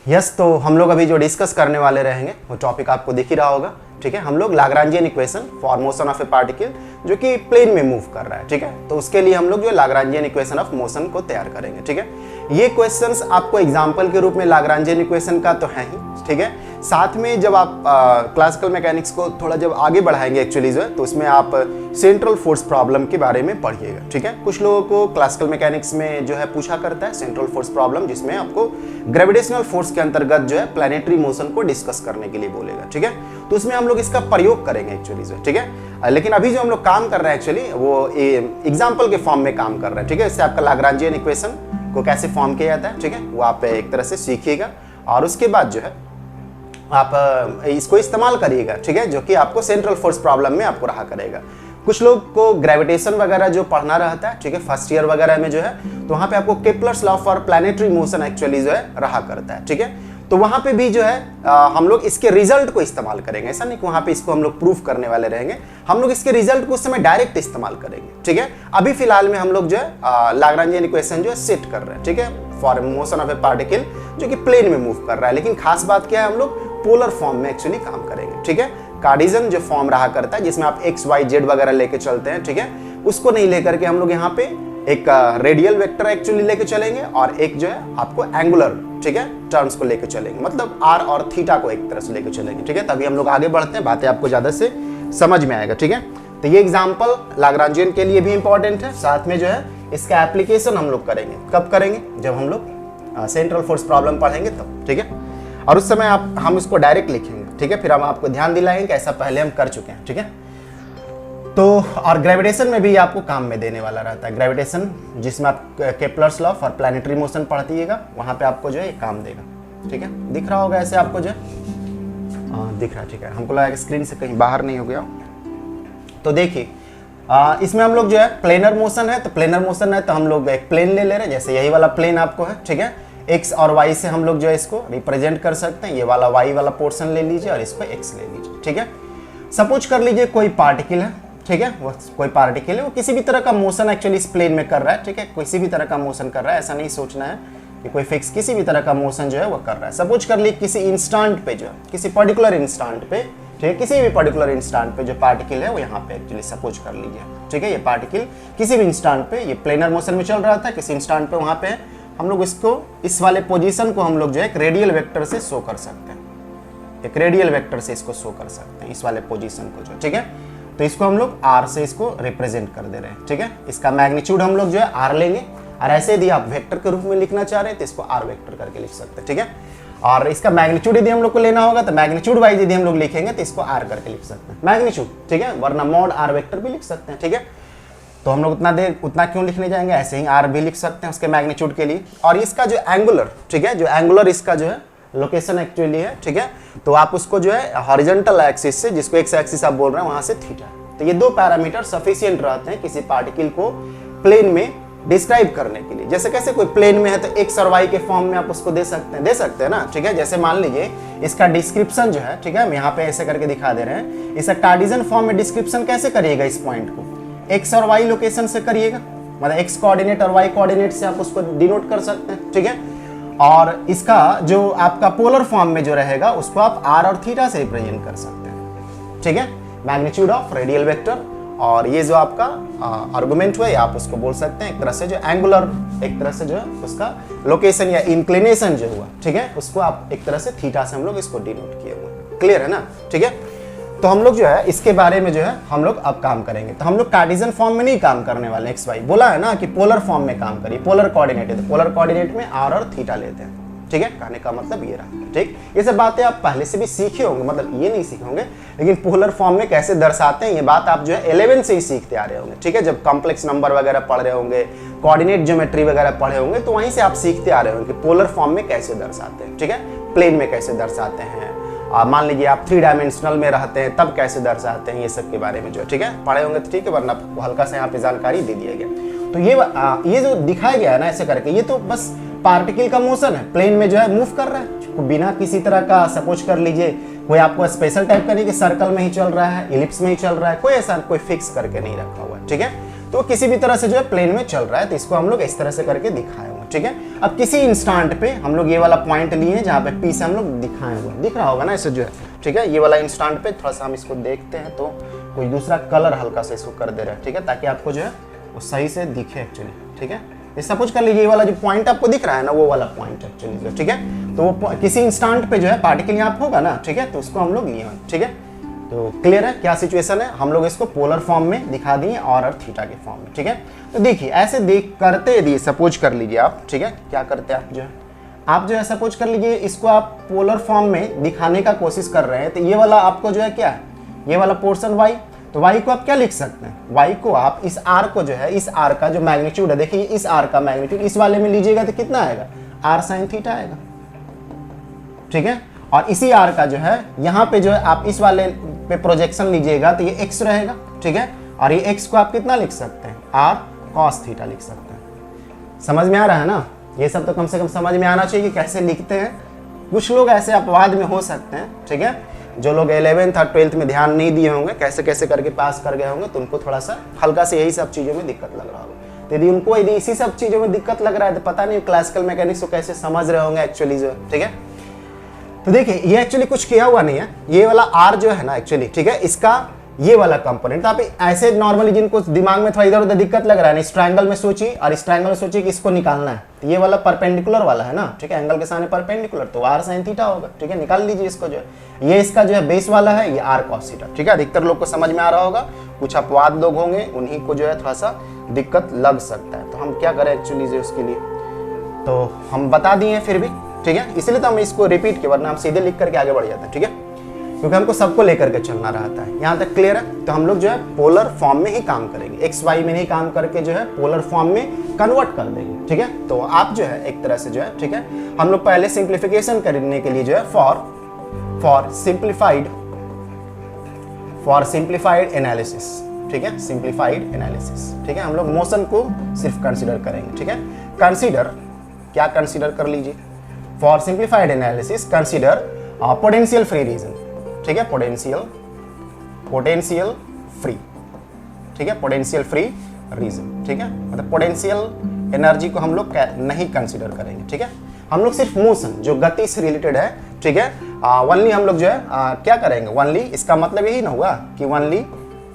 Yes, तो हम लोग अभी जो डिस्कस करने वाले रहेंगे वो टॉपिक आपको दिख ही रहा होगा। ठीक है, हम लोग Lagrangian equation for motion of a particle जो कि प्लेन में मूव कर रहा है। ठीक है, तो उसके लिए हम लोग जो लाग्रांजियन इक्वेशन ऑफ मोशन को तैयार करेंगे। ठीक है, ये क्वेश्चंस आपको एग्जांपल के रूप में लाग्रांजियन इक्वेशन का तो है ही। ठीक है, साथ में जब आप क्लासिकल मैकेनिक्स को थोड़ा जब आगे बढ़ाएंगे एक्चुअली जो है, तो उसमें आप सेंट्रल फोर्स प्रॉब्लम के बारे में पढ़िएगा। ठीक है, कुछ लोगों को क्लासिकल मैकेनिक्स में जो है पूछा करता है सेंट्रल फोर्स प्रॉब्लम, जिसमें आपको ग्रेविटेशनल फोर्स के अंतर्गत जो है प्लैनेटरी मोशन को डिस्कस करने के लिए बोलेगा। ठीक है, तो उसमें हम लोग इसका प्रयोग करेंगे एक्चुअली जो। ठीक है, लेकिन अभी जो हम लोग काम कर रहे हैं एक्चुअली वो एग्जाम्पल के फॉर्म में काम कर रहे हैं। ठीक है, इससे आपका लाग्रांजियन इक्वेशन को कैसे फॉर्म किया जाता है, ठीक है, वो आप एक तरह से सीखिएगा और उसके बाद जो है आप इसको इस्तेमाल करिएगा। ठीक है, जो कि आपको सेंट्रल फोर्स प्रॉब्लम में आपको रहा करेगा। कुछ लोग को ग्रेविटेशन वगैरह जो पढ़ना रहता है, ठीक है, फर्स्ट ईयर वगैरह में जो है, तो वहाँ पे आपको Kepler's law for planetary motion actually जो है रहा करता है। ठीक है, तो वहाँ पे भी जो है हम लोग इसके रिजल्ट को इस्तेमाल करेंगे। ऐसा नहीं कि वहाँ पे इसको हम लोग प्रूफ करने वाले रहेंगे, हम लोग इसके रिजल्ट को उस समय डायरेक्ट इस्तेमाल करेंगे। ठीक है, अभी फिलहाल में हम लोग जो है लाग्रांजियन इक्वेशन जो है सेट कर रहे हैं। ठीक है, for motion of a particle जो कि प्लेन में मूव कर रहा है, लेकिन खास बात क्या है, हम लोग पोलर फॉर्म में एक्चुअली काम करेंगे। ठीक है, कार्टेशियन जो फॉर्म रहा करता है जिसमें आप एक्स वाई जेड वगैरह लेके चलते हैं, ठीक है, उसको नहीं लेकर के हम लोग यहाँ पे एक रेडियल वेक्टर एक्चुअली लेके चलेंगे और एक जो है आपको एंगुलर, ठीक है, टर्म्स को लेके चलेंगे, मतलब आर और थीटा को एक तरह से लेके चलेंगे। ठीक है, तभी हम लोग आगे बढ़ते हैं, बातें आपको ज्यादा से समझ में आएगा। ठीक है, तो ये एग्जाम्पल लाग्रांजियन के लिए भी इंपॉर्टेंट है, साथ में जो है इसका एप्लीकेशन हम लोग करेंगे। कब करेंगे? जब हम लोग सेंट्रल फोर्स प्रॉब्लम पढ़ेंगे तब। ठीक है, और उस समय हम इसको डायरेक्ट लिखेंगे। ठीक है, फिर हम आपको ध्यान दिलाएंगे कि ऐसा पहले हम कर चुके हैं। ठीक है, तो और ग्रेविटेशन में भी आपको काम में देने वाला रहता है। ग्रेविटेशन जिसमें आप Kepler's law for planetary motion पढ़तीएगा, वहां पे आपको जो है काम देगा। ठीक है, दिख रहा होगा ऐसे आपको जो है, दिख रहा है। ठीक है, हमको लगा कि स्क्रीन से कहीं बाहर नहीं हो गया। तो देखिए इसमें हम लोग जो है प्लेनर मोशन है, तो प्लेनर मोशन है तो हम लोग एक प्लेन ले रहे हैं, जैसे यही वाला प्लेन आपको है। ठीक है, एक्स और वाई से हम लोग जो है इसको रिप्रेजेंट कर सकते हैं। ये वाला वाई वाला पोर्शन ले लीजिए और इसको एक्स ले लीजिए। ठीक है, सपोज कर लीजिए कोई पार्टिकल है, ठीक है, वो कोई पार्टिकल है, वो किसी भी तरह का मोशन एक्चुअली इस प्लेन में कर रहा है। ठीक है, किसी भी तरह का मोशन कर रहा है, ऐसा नहीं सोचना है कि कोई फिक्स, किसी भी तरह का मोशन जो है वो कर रहा है। सपोज कर लीजिए किसी इंस्टेंट पे जो है, किसी पर्टिकुलर इंस्टेंट पे, ठीक है, किसी भी पर्टिकुलर इंस्टेंट पे जो पार्टिकल है वो यहाँ पे एक्चुअली सपोज कर लीजिए। ठीक है, ये पार्टिकल किसी भी इंस्टेंट पे, ये प्लेनर मोशन में चल रहा था, किसी इंस्टेंट पे वहाँ पे हम लोग इसको, इस वाले पोजीशन को हम लोग जो है एक रेडियल वेक्टर से शो कर सकते हैं। एक रेडियल वेक्टर से इसको शो कर सकते हैं, इस वाले पोजीशन को जो। ठीक है, तो इसको हम लोग आर से इसको रिप्रेजेंट कर दे रहे हैं। ठीक है, इसका मैग्नीट्यूड हम लोग जो है आर लेंगे, और ऐसे यदि आप वेक्टर के रूप में लिखना चाह रहे हैं तो इसको आर वेक्टर करके लिख सकते हैं। ठीक है, और इसका मैग्नीट्यूड यदि हम लोग को लेना होगा तो मैग्नीट्यूड वाइज यदि हम लोग लिखेंगे तो इसको आर करके लिख सकते हैं, मैग्नीट्यूड। ठीक है, वरना मॉड आर वेक्टर भी लिख सकते हैं। ठीक है, तो हम लोग उतना क्यों लिखने जाएंगे, ऐसे ही आर भी लिख सकते हैं उसके मैग्नीट्यूड के लिए। और इसका जो एंगुलर, ठीक है, जो एंगुलर इसका जो है लोकेशन एक्चुअली है, ठीक है, तो आप उसको जो है हॉरिजॉन्टल एक्सिस से, जिसको एक्स एक्सिस आप बोल रहे हैं, वहां से थीटा। तो ये दो पैरामीटर सफिशिएंट रहते हैं किसी पार्टिकल को प्लेन में डिस्क्राइब करने के लिए। जैसे कैसे कोई प्लेन में है तो एक्स और वाई के फॉर्म में आप उसको दे सकते हैं ना। ठीक है, जैसे मान लीजिए इसका डिस्क्रिप्शन जो है, ठीक है, हम यहाँ पे ऐसे करके दिखा दे रहे हैं, इसका कार्टेशियन फॉर्म में डिस्क्रिप्शन कैसे करिएगा, इस पॉइंट को एक्स और वाई लोकेशन से करिएगा, मतलब एक्स कोऑर्डिनेट और वाई कोऑर्डिनेट से आप उसको डिनोट कर सकते हैं। ठीक है, और इसका जो आपका पोलर फॉर्म में जो रहेगा उसको आप आर और थीटा से रिप्रेजेंट कर सकते हैं। ठीक है, मैग्नीट्यूड ऑफ रेडियल वेक्टर, और ये जो आपका आर्गुमेंट हुआ, आप उसको बोल सकते हैं एक तरह से जो एंगुलर, एक तरह से जो है उसका लोकेशन या इंक्लिनेशन जो हुआ, ठीक है, उसको आप एक तरह से थीटा से हम लोग इसको डिनोट किए हुए। क्लियर है ना? ठीक है, तो हम लोग जो है इसके बारे में जो है हम लोग अब काम करेंगे। तो हम लोग कार्टेशियन फॉर्म में नहीं काम करने वाले, एक्स वाई बोला है ना कि पोलर फॉर्म में काम करिए, पोलर कोऑर्डिनेट है, तो पोलर कोऑर्डिनेट में आर और थीटा लेते हैं। ठीक है, कहने का मतलब ये रहा। ठीक, ये सब बातें आप पहले से भी सीखे होंगे, मतलब ये नहीं सीखे होंगे, लेकिन पोलर फॉर्म में कैसे दर्शाते हैं ये बात आप जो है 11 से ही सीखते आ रहे होंगे। ठीक है, जब कॉम्प्लेक्स नंबर वगैरह पढ़ रहे होंगे, कोऑर्डिनेट ज्योमेट्री वगैरह पढ़े होंगे, तो वहीं से आप सीखते आ रहे होंगे कि पोलर फॉर्म में कैसे दर्शाते हैं। ठीक है, प्लेन में कैसे दर्शाते हैं, मान लीजिए आप 3 डायमेंशनल में रहते हैं तब कैसे दर्शाते हैं, ये सब के बारे में जो है, ठीक है, पढ़े होंगे तो ठीक है, वरना हल्का से यहाँ पे जानकारी दे दिया गया। तो ये जो दिखाया गया है ना ऐसे करके, ये तो बस पार्टिकल का मोशन है, प्लेन में जो है मूव कर रहा है बिना किसी तरह का, सपोज कर लीजिए कोई आपको स्पेशल टाइप का नहीं कि सर्कल में ही चल रहा है, इलिप्स में ही चल रहा है, कोई ऐसा कोई फिक्स करके नहीं रखा हुआ है। ठीक है, तो किसी भी तरह से जो है प्लेन में चल रहा है, तो इसको हम लोग इस तरह से करके दिखाए हुए। ठीक है। अब किसी इंस्टांट पे हम लोग ये वाला पॉइंट लिए हैं जहाँ पे पी से हम लोग दिखाए हुए, दिख रहा होगा ना इसे जो है, ठीक है। ये वाला इंस्टांट पे थोड़ा सा हम इसको देखते हैं तो कोई दूसरा कलर हल्का सा इसको कर दे रहा है, ठीक है, ताकि आपको जो है वो सही से दिखे एक्चुअली, ठीक है। ये सपोज कर लीजिए ये वाला जो पॉइंट आपको दिख रहा है ना, वो वाला पॉइंट एक्चुअली, ठीक है। तो वो किसी इंस्टांट पे जो है पार्टिकल यहाँ पे होगा ना, ठीक है, तो उसको हम लोग लिए हैं, ठीक है। तो क्लियर है क्या सिचुएशन है, हम लोग इसको पोलर फॉर्म में दिखा दिए और थीटा के फॉर्म में, ठीक है। तो देखिए ऐसे देख करते यदि सपोज कर लीजिए आप, ठीक है, क्या करते हैं आप जो है सपोज कर लीजिए इसको आप पोलर फॉर्म में दिखाने का कोशिश कर रहे हैं, तो ये वाला आपको जो है क्या है, ये वाला पोर्शन y, तो y को आप क्या लिख सकते हैं, y को आप इस r को जो है, इस r का जो मैग्नीट्यूड है, देखिए इस r का मैग्नीट्यूड इस वाले में लीजिएगा तो कितना आएगा, r sin थीटा आएगा, ठीक है। और इसी r का जो है यहाँ पे जो है आप इस वाले पे प्रोजेक्शन लीजिएगा तो ये x रहेगा, ठीक है। और ये x को आप कितना लिख सकते हैं, r cos थीटा लिख सकते हैं। समझ में आ रहा है ना, ये सब तो कम से कम समझ में आना चाहिए कि कैसे लिखते हैं। कुछ लोग ऐसे अपवाद में हो सकते हैं, ठीक है, जो लोग 11th और 12th में ध्यान नहीं दिए होंगे, कैसे कैसे करके पास कर गए होंगे, तो उनको थोड़ा सा हल्का से यही सब चीज़ों में दिक्कत लग रहा होगा। तो यदि इसी सब चीज़ों में दिक्कत लग रहा है तो पता नहीं क्लासिकल मैकेनिक्स को कैसे समझ रहे होंगे एक्चुअली जो, ठीक है। तो देखिए ये एक्चुअली कुछ किया हुआ नहीं है, ये वाला आर जो है ना एक्चुअली, ठीक है, इसका ये वाला कंपोनेंट आप ऐसे नॉर्मली जिनको दिमाग में थोड़ा इधर उधर दिक्कत लग रहा है ना, इस ट्रायंगल में सोचिए और इस ट्रायंगल में सोचिए कि इसको निकालना है, तो ये वाला परपेंडिकुलर वाला है ना, ठीक है, एंगल के सामने परपेंडिकुलर, तो r sin थीटा होगा, ठीक है, निकाल लीजिए इसको जो है, ये इसका जो है बेस वाला है, ये r cos थीटा, ठीक है। अधिकतर लोग को समझ में आ रहा होगा, कुछ अपवाद लोग होंगे उन्हीं को जो है थोड़ा सा दिक्कत लग सकता है। तो हम क्या करें एक्चुअली जो उसके लिए, तो हम बता दिए फिर भी, ठीक है, इसलिए तो हम इसको रिपीट किया, वरना हम सीधे लिख करके आगे बढ़ जाते हैं, ठीक है, क्योंकि हमको सबको लेकर के चलना रहता है। यहाँ तक क्लियर है। तो हम लोग जो है पोलर फॉर्म में ही काम करेंगे, एक्स वाई में नहीं काम करके जो है पोलर फॉर्म में कन्वर्ट कर देंगे, ठीक है। तो आप जो है एक तरह से जो है, ठीक है, हम लोग पहले सिंप्लीफिकेशन करने के लिए जो है फॉर सिंप्लीफाइड एनालिसिस, ठीक है, सिंप्लीफाइड एनालिसिस, ठीक है, हम लोग मोशन को सिर्फ कंसिडर करेंगे, ठीक है। कंसिडर क्या कंसिडर कर लीजिए, for simplified analysis consider potential free region, ठीक है, पोटेंशियल फ्री, ठीक है, पोटेंशियल फ्री रीजन, ठीक है, मतलब पोटेंशियल एनर्जी को हम लोग नहीं कंसीडर करेंगे, ठीक है। हम लोग सिर्फ मोशन जो गति से रिलेटेड है, ठीक है, वनली हम लोग जो है क्या करेंगे, वनली इसका मतलब यही ना हुआ कि वनली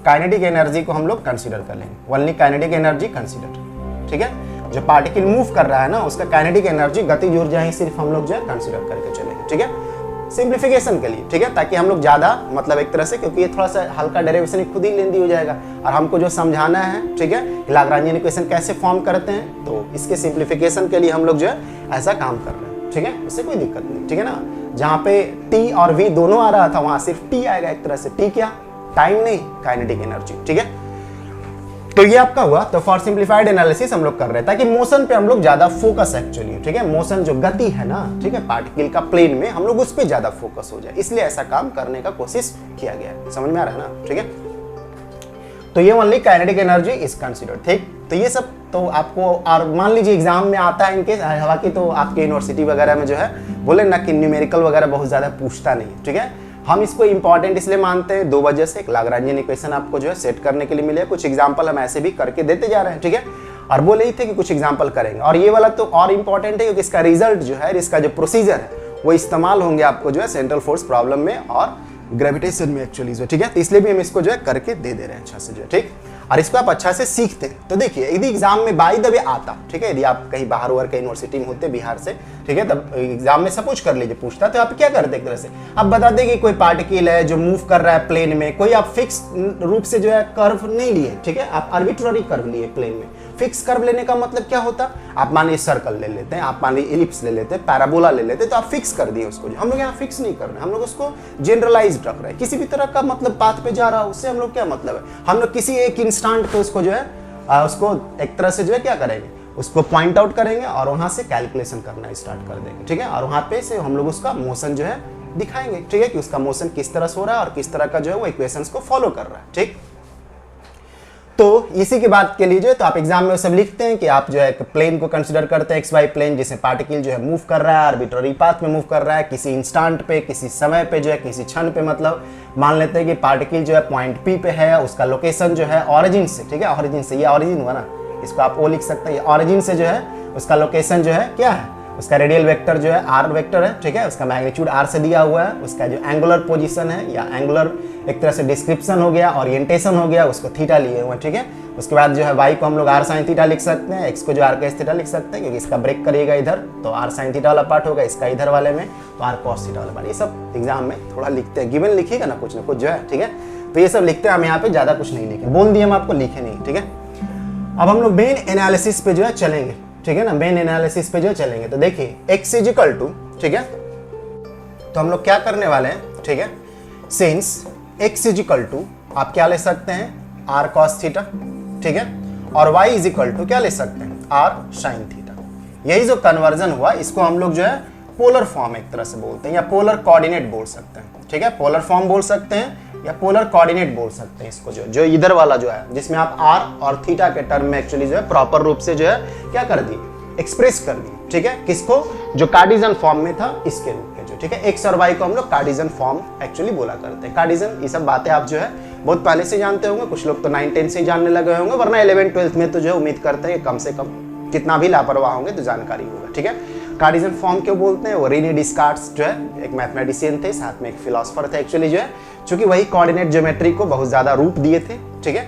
काइनेटिक एनर्जी को हम लोग कंसीडर कर लेंगे, वनली काइनेटिक एनर्जी कंसीडर, ठीक है। जो पार्टिकल मूव कर रहा है ना उसका काइनेटिक एनर्जी गतिज ऊर्जा ही सिर्फ हम लोग जो है कंसीडर करके चलेंगे, ठीक है, सिंप्लीफिकेशन के लिए, ठीक है, ताकि हम लोग ज्यादा मतलब एक तरह से, क्योंकि ये थोड़ा सा हल्का डेरिवेशन खुद ही लेंदी हो जाएगा और हमको जो समझाना है, ठीक है, लाग्रांजियन इक्वेशन कैसे फॉर्म करते हैं, तो इसके सिंप्लीफिकेशन के लिए हम लोग जो है ऐसा काम कर रहे हैं, ठीक है, इससे कोई दिक्कत नहीं, ठीक है ना। जहाँ पे टी और वी दोनों आ रहा था वहां सिर्फ टी आएगा एक तरह से, टी क्या, टाइम नहीं, काइनेटिक एनर्जी, ठीक है। तो ये आपका हुआ। तो फॉर सिंप्लीफाइड एनालिसिस हम लोग कर रहे हैं ताकि मोशन पे हम लोग ज्यादा फोकस एक्चुअली, ठीक है, मोशन जो गति है ना, ठीक है, पार्टिकल का प्लेन में हम लोग उस पे ज्यादा फोकस हो जाए, इसलिए ऐसा काम करने का कोशिश किया गया है। समझ में आ रहा है ना, ठीक है। तो ये only kinetic energy is considered, ठीक। तो ये सब तो आपको, और मान लीजिए एग्जाम में आता है इनके, हालांकि तो आपके यूनिवर्सिटी वगैरह में जो है बोले ना कि न्यूमेरिकल वगैरह बहुत ज्यादा पूछता नहीं, ठीक है। हम इसको इंपॉर्टेंट इसलिए मानते हैं दो वजह से, एक लाग्रांजियन इक्वेशन आपको जो है सेट करने के लिए मिले, कुछ एग्जांपल हम ऐसे भी करके देते जा रहे हैं, ठीक है, और बोले ही थे कि कुछ एग्जांपल करेंगे। और ये वाला तो और इंपॉर्टेंट है क्योंकि इसका रिजल्ट जो है, इसका जो प्रोसीजर है वो इस्तेमाल होंगे आपको जो है सेंट्रल फोर्स प्रॉब्लम में और ग्रेविटेशन में एक्चुअली जो, ठीक है। तो इसलिए भी हम इसको जो है करके दे रहे हैं अच्छा से जो है, ठीक, और इसको आप अच्छा से सीखते हैं। तो देखिए यदि एग्जाम में बाय द वे आता, ठीक है, यदि आप कहीं बाहर और कहीं यूनिवर्सिटी में होते बिहार से, ठीक है, तब एग्जाम में सपोज कर लीजिए पूछता, तो आप क्या करते एक तरह से, आप बता दें कि कोई पार्टिकल है जो मूव कर रहा है प्लेन में, कोई आप फिक्स रूप से जो है कर्व नहीं लिए, ठीक है, आप आर्बिट्ररी कर्व लिए प्लेन में। फिक्स कर्व लेने का मतलब क्या होता, आप मान लीजिए सर्कल ले लेते हैं, आप मान लीजिए इलिप्स ले लेते हैं, पैराबोला ले लेते हैं, तो आप फिक्स कर दिए उसको। हम लोग यहाँ फिक्स नहीं कर रहे हैं, हम लोग उसको जनरलाइज्ड रख रहे हैं, किसी भी तरह का मतलब पाथ पे जा रहा है उससे हम लोग क्या मतलब है, हम लोग किसी एक इंस्टेंट पे उसको जो है उसको एक तरह से जो है क्या करेंगे, उसको पॉइंट आउट करेंगे और वहां से कैलकुलेशन करना स्टार्ट कर देंगे, ठीक है, और वहां पे से हम लोग उसका मोशन जो है दिखाएंगे, ठीक है, कि उसका मोशन किस तरह से हो रहा है और किस तरह का जो है वो इक्वेशंस को फॉलो कर रहा है, ठीक। तो इसी की बात के लिए जो है, तो आप एग्जाम में सब लिखते हैं कि आप जो है प्लेन को कंसीडर करते हैं, एक्स वाई प्लेन, जिसमें पार्टिकल जो है मूव कर रहा है, आर्बिट्ररी पाथ में मूव कर रहा है, किसी इंस्टेंट पे, किसी समय पे जो है, किसी क्षण पे, मतलब मान लेते हैं कि पार्टिकल जो है पॉइंट पी पे है, उसका लोकेशन जो है ऑरिजिन से, ठीक है, ऑरिजिन से, ये ऑरिजिन हुआ ना, इसको आप ओ लिख सकते हैं, ऑरिजिन से जो है उसका लोकेशन जो है क्या है, उसका रेडियल वेक्टर जो है आर वेक्टर है, ठीक है, उसका मैग्नीट्यूड आर से दिया हुआ है, उसका जो एंगुलर पोजीशन है या एंगुलर एक तरह से डिस्क्रिप्शन हो गया, ओरिएंटेशन हो गया, उसको थीटा लिए हुए हैं, ठीक है। उसके बाद जो है वाई को हम लोग आर साइन थीटा लिख सकते हैं, एक्स को जो आर कॉस थीटा लिख सकते हैं, क्योंकि इसका ब्रेक करिएगा इधर तो आर साइन थीटा वाला पार्ट होगा, इसका इधर वाले में तो आर कॉस थीटा वाला पार्ट। ये सब एग्जाम में थोड़ा लिखते हैं, गिवन लिखिएगा ना कुछ जो है, ठीक है। तो ये सब लिखते हैं, हम यहाँ पे ज्यादा कुछ नहीं लिखे, बोल दिए हम आपको, लिखे नहीं, ठीक है। अब हम लोग मेन एनालिसिस पे जो है चलेंगे, ठीक है ना, मेन एनालिसिस पे जो है चलेंगे। तो देखिए x इजिकल टू, ठीक है, तो हम लोग क्या करने वाले हैं, ठीक है, सिंस x इजिकल टू आप क्या ले सकते हैं आर कॉस थीटा, ठीक है, और y इजिकल टू क्या ले सकते हैं आर साइन थीटा। यही जो कन्वर्जन हुआ इसको हम लोग जो है पोलर फॉर्म एक तरह से बोलते हैं या पोलर कोऑर्डिनेट बोल सकते हैं, ठीक है, पोलर फॉर्म बोल सकते हैं या पोलर कोऑर्डिनेट बोल सकते हैं इसको, जो इधर वाला जो है जिसमें आप r और थीटा के टर्म में एक्चुअली जो है प्रॉपर रूप से जो है क्या कर दी, एक्सप्रेस कर दी, ठीक है, किसको, जो कार्टेशियन फॉर्म में था इसके रूप में जो, ठीक है, एक्स और वाई को हम लोग कार्टेशियन फॉर्म एक्चुअली बोला करते हैं। कार्टेशियन ये सब बातें आप जो है बहुत पहले से जानते होंगे, कुछ लोग तो 9-10 से ही जानने लगे होंगे, वरना 11-12 में तो जो है उम्मीद करते हैं कम से कम कितना भी लापरवाह होंगे तो जानकारी होगा, ठीक है। कार्टेशियन फॉर्म क्यों बोलते हैं, वो रीने डिस्कार्ड्स जो है एक मैथमेटिशियन थे, साथ में एक फिलोसोफर थे एक्चुअली जो है, चूंकि वही कोऑर्डिनेट ज्योमेट्री को बहुत ज्यादा रूप दिए थे, ठीक है,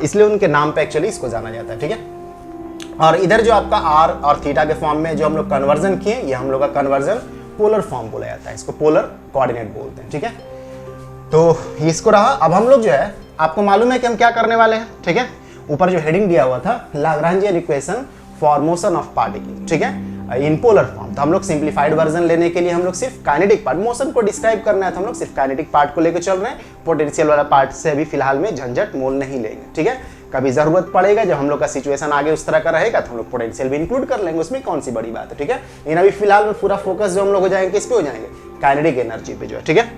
इसलिए उनके नाम पे एक्चुअली इसको जाना जाता है, ठीक है। और इधर जो आपका आर और थीटा के फॉर्म में जो हम लोग कन्वर्जन किए, ये हम लोग का कन्वर्जन पोलर फॉर्म बोला जाता है, इसको पोलर कोऑर्डिनेट बोलते हैं, ठीक है। तो इसको रहा। अब हम लोग जो है आपको मालूम है कि हम क्या करने वाले हैं, ठीक है, ऊपर जो हेडिंग दिया हुआ था Lagrangian equation for motion of particle, ठीक है, इन पोलर फॉर्म। तो हम लोग सिंप्लीफाइड वर्जन लेने के लिए हम लोग सिर्फ काइनेटिक पार्ट, मोशन को डिस्क्राइब करना है तो हम लोग सिर्फ काइनेटिक पार्ट को लेकर चल रहे हैं, पोटेंशियल वाला पार्ट से अभी फिलहाल में झंझट मोल नहीं लेंगे, ठीक है। कभी जरूरत पड़ेगा जब हम लोग का सिचुएशन आगे उस तरह का रहेगा तो हम लोग पोटेंशियल भी इंक्लूड कर लेंगे, उसमें कौन सी बड़ी बात है, ठीक है। लेकिन अभी फिलहाल में पूरा फोकस जो हम लोग हो जाएंगे किस पे हो जाएंगे, काइनेटिक एनर्जी पे जो है, ठीक है।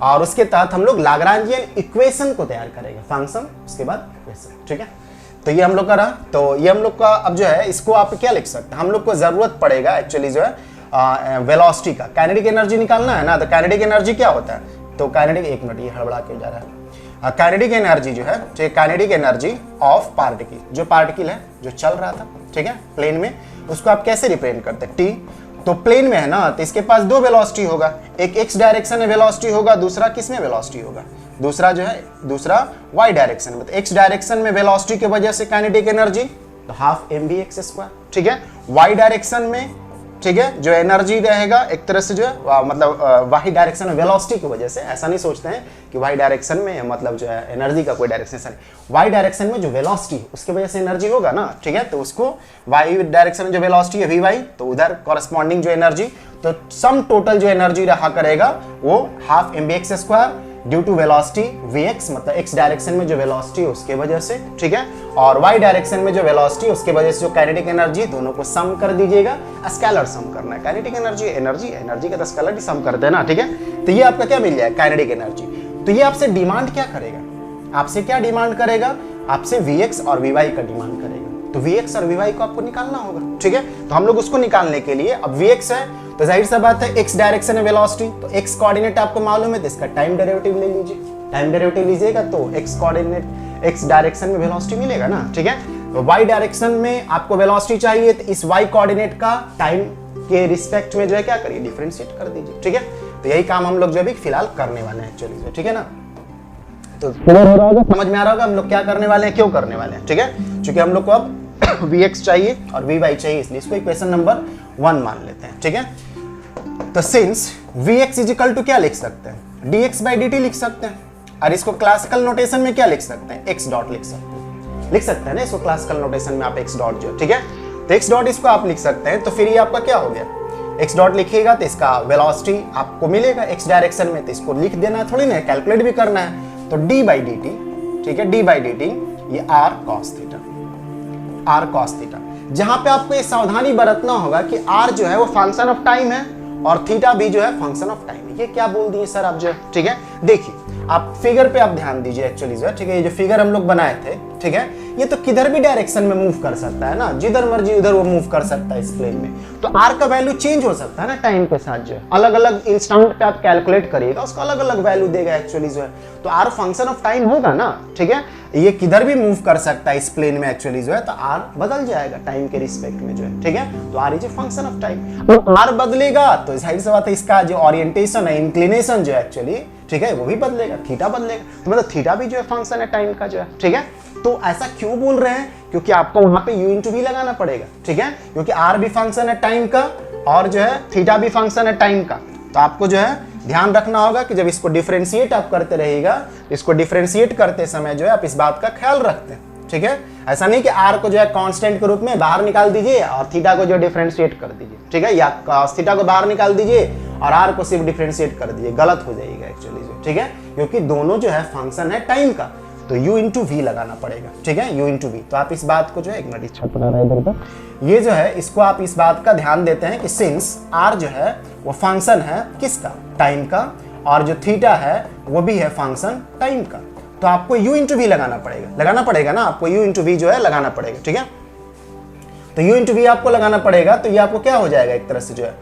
और उसके तहत हम लोग लाग्रांजियन इक्वेशन को तैयार करेंगे, फंक्शन उसके बाद इक्वेशन, ठीक है। तो ये हम लोग का रहा। तो ये हम लोग का अब जो है इसको आप क्या लिख सकते हैं, हम लोग को जरूरत पड़ेगा एक्चुअली जो है वेलोसिटी का, काइनेटिक एनर्जी निकालना है ना। तो काइनेटिक एनर्जी क्या होता है, तो काइनेटिक, एक मिनट ये हड़बड़ा के जा रहा है, काइनेटिक एनर्जी जो है, ठीक है, काइनेटिक एनर्जी ऑफ पार्टिकल, जो पार्टिकल है जो चल रहा था, ठीक है, प्लेन में, उसको आप कैसे रिप्रेजेंट करते हैं, टी। तो प्लेन में है ना, तो इसके पास दो वेलोसिटी होगा, एक एक्स डायरेक्शन में वेलोसिटी होगा, दूसरा किस में वेलोसिटी होगा, दूसरा जो है दूसरा वाई डायरेक्शन में। तो एक्स डायरेक्शन में वेलोसिटी की वजह से काइनेटिक एनर्जी तो हाफ mv² ठीक है। वाई डायरेक्शन में, ठीक है, जो एनर्जी रहेगा एक तरह से जो है मतलब वाई डायरेक्शन में वेलोसिटी की वजह से, ऐसा नहीं सोचते हैं कि वाई डायरेक्शन में मतलब जो है एनर्जी का कोई डायरेक्शन नहीं, वाई डायरेक्शन में जो वेलोसिटी उसकी वजह से एनर्जी होगा ना, ठीक है। तो उसको वाई डायरेक्शन में जो वेलोसिटी है वी, तो उधर कॉरेस्पॉन्डिंग जो एनर्जी, तो सम टोटल जो एनर्जी रहा करेगा वो half mv² due to velocity vx, मतलब x डायरेक्शन में जो वेलोसिटी है उसके वजह से, ठीक है, और y डायरेक्शन में जो वेलोसिटी उसके वजह से जो काइनेटिक एनर्जी, दोनों को सम कर दीजिएगा, स्केलर सम करना है। काइनेटिक एनर्जी का तो स्केलर ही सम करते हैं ना, ठीक है। तो ये आपका क्या मिल जाएगा, काइनेटिक एनर्जी। तो ये आपसे डिमांड क्या करेगा, आपसे क्या डिमांड करेगा, आपसे vx और vy का डिमांड करेगा। तो vx और vy को आपको निकालना होगा, ठीक है। तो हम लोग उसको निकालने के लिए, अब vx है तो जाहिर सा बात है x डायरेक्शन में वेलोसिटी, तो x कोऑर्डिनेट आपको मालूम है तो इसका टाइम डेरिवेटिव ले लीजिए, टाइम डेरिवेटिव लीजिएगा तो x कोऑर्डिनेट x डायरेक्शन में वेलोसिटी मिलेगा ना, ठीक है। तो y डायरेक्शन में आपको वेलोसिटी चाहिए तो इस y कोऑर्डिनेट का टाइम के रिस्पेक्ट में जो है क्या करिए, डिफरेंशिएट कर दीजिए, ठीक है। तो यही काम हम लोग जो अभी फिलहाल करने वाले हैं एक्चुअली, ठीक है ना। तो क्लियर हो रहा होगा, समझ में आ रहा होगा हम लोग क्या करने वाले हैं, क्यों करने वाले हैं, ठीक है। क्योंकि हम लोग को अब vx चाहिए और vy चाहिए, इसलिए इसको इक्वेशन नंबर 1 मान लेते हैं, ठीक है। तो सिंस vx इजिकल टू क्या लिख सकते हैं, dx/dt लिख सकते हैं, और इसको क्लासिकल नोटेशन में क्या लिख सकते हैं, x डॉट लिख सकते हैं ना इसको क्लासिकल नोटेशन में आप x डॉट जो, ठीक है। तो x डॉट इसको आप लिख सकते हैं। तो फिर ये आपका क्या हो गया, x डॉट लिखिएगा तो इसका वेलोसिटी आपको मिलेगा x डायरेक्शन में, तो इसको लिख देना है, थोड़ी ना कैलकुलेट भी करना है। तो d/dt, ठीक है, d/dt ये r cos थीटा, जहां पे आपको ये सावधानी बरतना होगा कि r जो है वो फंक्शन ऑफ टाइम है और थीटा भी जो है फंक्शन ऑफ टाइम है। ये क्या बोल दिए सर आप जो है, ठीक है। देखिए आप फिगर पे आप ध्यान दीजिए एक्चुअली जो है, ठीक है, ये जो फिगर हम लोग बनाए थे, ठीक है, ये तो किधर भी डायरेक्शन में मूव कर सकता है ना, जिधर मर्जी उधर वो मूव कर सकता है इस प्लेन में। तो आर का वैल्यू चेंज हो सकता है ना टाइम के साथ, जो है अलग अलग इंस्टेंट पे आप कैलकुलेट करिएगा, उसका अलग अलग वैल्यू देगा एक्चुअली जो है। तो आर फंक्शन ऑफ टाइम होगा ना, ठीक है, ये किधर भी मूव कर सकता है इस प्लेन में एक्चुअली जो है, तो आर बदल जाएगा टाइम के रिस्पेक्ट में जो है, ठीक है। तो r is a function of time. तो आर बदलेगा तो जाहिर सी बात है इसका जो ओरिएंटेशन है, इंक्लिनेशन जो है एक्चुअली, ठीक है, वो भी बदलेगा, थीटा बदलेगा। तो मतलब थीटा भी जो है फंक्शन है टाइम का जो है, ठीक है। तो ऐसा क्यों बोल रहे हैं, क्योंकि आपको वहां पे u इंटू वी लगाना पड़ेगा, ठीक है, क्योंकि आर भी फंक्शन है टाइम का और जो है थीटा भी फंक्शन है टाइम का। तो आपको जो है ध्यान रखना होगा कि जब इसको डिफरेंशिएट आप करते रहिएगा, इसको डिफरेंशिएट करते समय जो है आप इस बात का ख्याल रखते हैं, ठीक है। ऐसा नहीं कि आर को जो है कांस्टेंट के रूप में बाहर निकाल दीजिए और थीटा को जो डिफरेंशिएट कर दीजिए, ठीक है, या cos थीटा को बाहर निकाल दीजिए और आर को सिर्फ डिफरेंशिएट कर दीजिए, गलत हो जाएगा एक्चुअली जो, ठीक है, क्योंकि दोनों जो है फंक्शन है टाइम का। तो u इंटू वी लगाना पड़ेगा, ठीक है, u इंटू वी। तो आप इस बात को जो है, एक मिनट छत बना रहा है इधर पर, ये जो है इसको आप इस बात का ध्यान देते हैं कि सिंस r जो है वो फंक्शन है किसका, टाइम का, और जो थीटा है वो भी है फंक्शन टाइम का, तो आपको u इंटू वी लगाना पड़ेगा ना, आपको u इंटू वी जो है लगाना पड़ेगा, ठीक है। तो u इंटू वी आपको लगाना पड़ेगा, तो ये आपको क्या हो जाएगा एक तरह से जो है,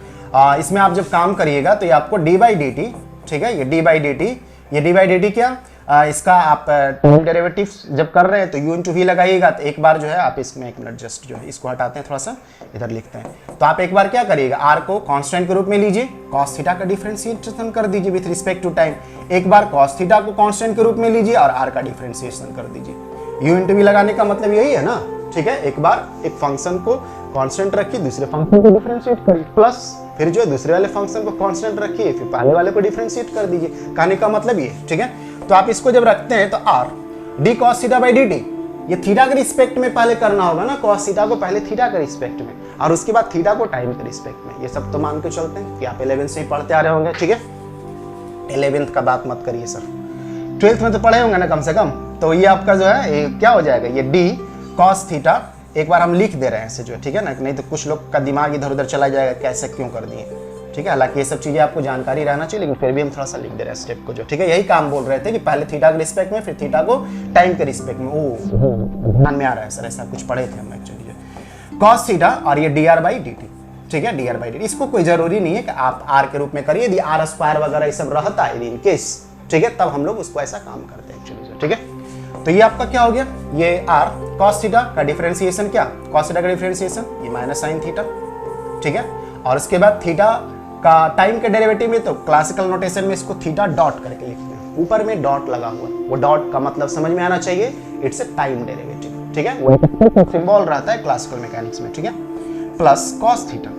इसमें आप जब काम करिएगा तो ये आपको डी बाई डी टी, ठीक है, ये डी बाई डी टी, ये डी बाई डी टी क्या, इसका आप टाइम डेरिवेटिव जब कर रहे हैं तो u इंटू वी लगाइएगा। तो एक बार जो है आप इसमें, एक मिनट जस्ट जो है इसको हटाते हैं, थोड़ा सा इधर लिखते हैं। तो आप एक बार क्या करिएगा, r को कांस्टेंट के रूप में लीजिए, cos थीटा का डिफरेंशिएशन कर दीजिए विथ रिस्पेक्ट टू टाइम। एक बार cos थीटा को कांस्टेंट के रूप में लीजिए और r का डिफरेंशिएशन कर दीजिए। u इंटू वी लगाने का मतलब यही है ना, ठीक है। एक बार एक फंक्शन को कांस्टेंट रखिए, दूसरे फंक्शन को डिफरेंशिएट करिए, प्लस फिर जो है दूसरे वाले फंक्शन को कांस्टेंट रखिए, फिर पहले वाले को डिफरेंशिएट कर दीजिए। कहने का मतलब ये, ठीक है। तो आप इसको जब रखते हैं तो r D cos theta by d t, ये थीटा के रिस्पेक्ट में पहले करना होगा ना, कॉस थीटा को पहले थीटा के रिस्पेक्ट में और उसके बाद थीटा को टाइम के रिस्पेक्ट में। ये सब तो मान के चलते हैं कि आप 11th से ही पढ़ते आ रहे होंगे, ठीक है। 11th का बात मत करिए सर, 12th में तो पढ़े होंगे ना कम से कम। तो ये आपका जो है ये क्या हो जाएगा, ये डी कॉस थीटा, एक बार हम लिख दे रहे हैं ऐसे जो है, ठीक है ना, नहीं तो कुछ लोग का दिमाग इधर उधर चला जाएगा कैसे क्यों कर दिए, ठीक है। हालांकि ये सब चीजें आपको जानकारी रहना चाहिए, लेकिन फिर भी हम थोड़ा सा लिख दे रहे हैं स्टेप को जो, ठीक है। यही काम बोल रहे थे कि पहले थीटा के रिस्पेक्ट में, फिर थीटा को टाइम के रिस्पेक्ट में। ओ ध्यान में आ रहा है सर, ऐसा कुछ पढ़े थे हम एक्चुअली। कॉस थीटा और ये D r by d T, ठीक है, d r by d T. इसको कोई जरूरी नहीं है कि आप आर के रूप में करिए, यदि आर स्क्वायर वगैरह ये सब रहता है इन केस, ठीक है, तब हम लोग उसको ऐसा काम करते हैं एक्चुअली, ठीक है। तो ये आपका क्या हो गया, ये r cos थीटा का डिफरेंशिएशन, क्या cos थीटा का डिफरेंशिएशन, ये माइनस साइन थीटा, ठीक है। और उसके बाद थीटा का टाइम के डेरिवेटिव में तो क्लासिकल नोटेशन में इसको थीटा डॉट करके लिखते हैं, ऊपर में डॉट लगा हुआ, वो डॉट का मतलब समझ में आना चाहिए, इट्स ए टाइम डेरिवेटिव, ठीक है, वो एक सिंबल रहता है क्लासिकल मैकेनिक्स में, ठीक है। प्लस cos थीटा,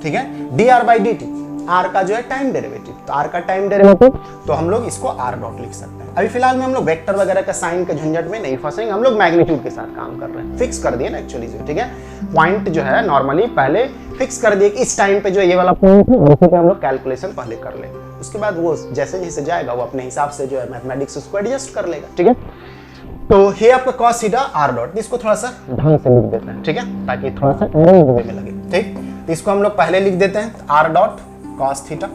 ठीक है, d r by d t, r का जो है टाइम डेरिवेटिव, तो आर का टाइम डेरिवेटिव तो हम लोग इसको आर डॉट लिख सकते हैं। अभी फिलहाल में हम लोग वेक्टर वगैरह का साइन के झंझट में नहीं फंसेंगे, हम लोग मैग्नीट्यूड के साथ काम कर रहे हैं, फिक्स कर दिए ना एक्चुअली जो, ठीक है। पॉइंट जो है नॉर्मली पहले फिक्स कर दिए कि इस टाइम पे जो ये वाला पॉइंट है उसी पे हम लोग कैलकुलेशन पहले कर ले, उसके बाद वो जैसे जैसे जाएगा वो अपने हिसाब से जो है मैथमेटिक्स उसको एडजस्ट कर लेगा, ठीक है। तो ये आपका cos थीटा आर डॉट, इसको थोड़ा सा ढंग से लिख देते हैं, ठीक है, ताकि थोड़ा सा अरेंज वे में लगे, ठीक। तो इसको हम लोग पहले लिख देते हैं R dot cos theta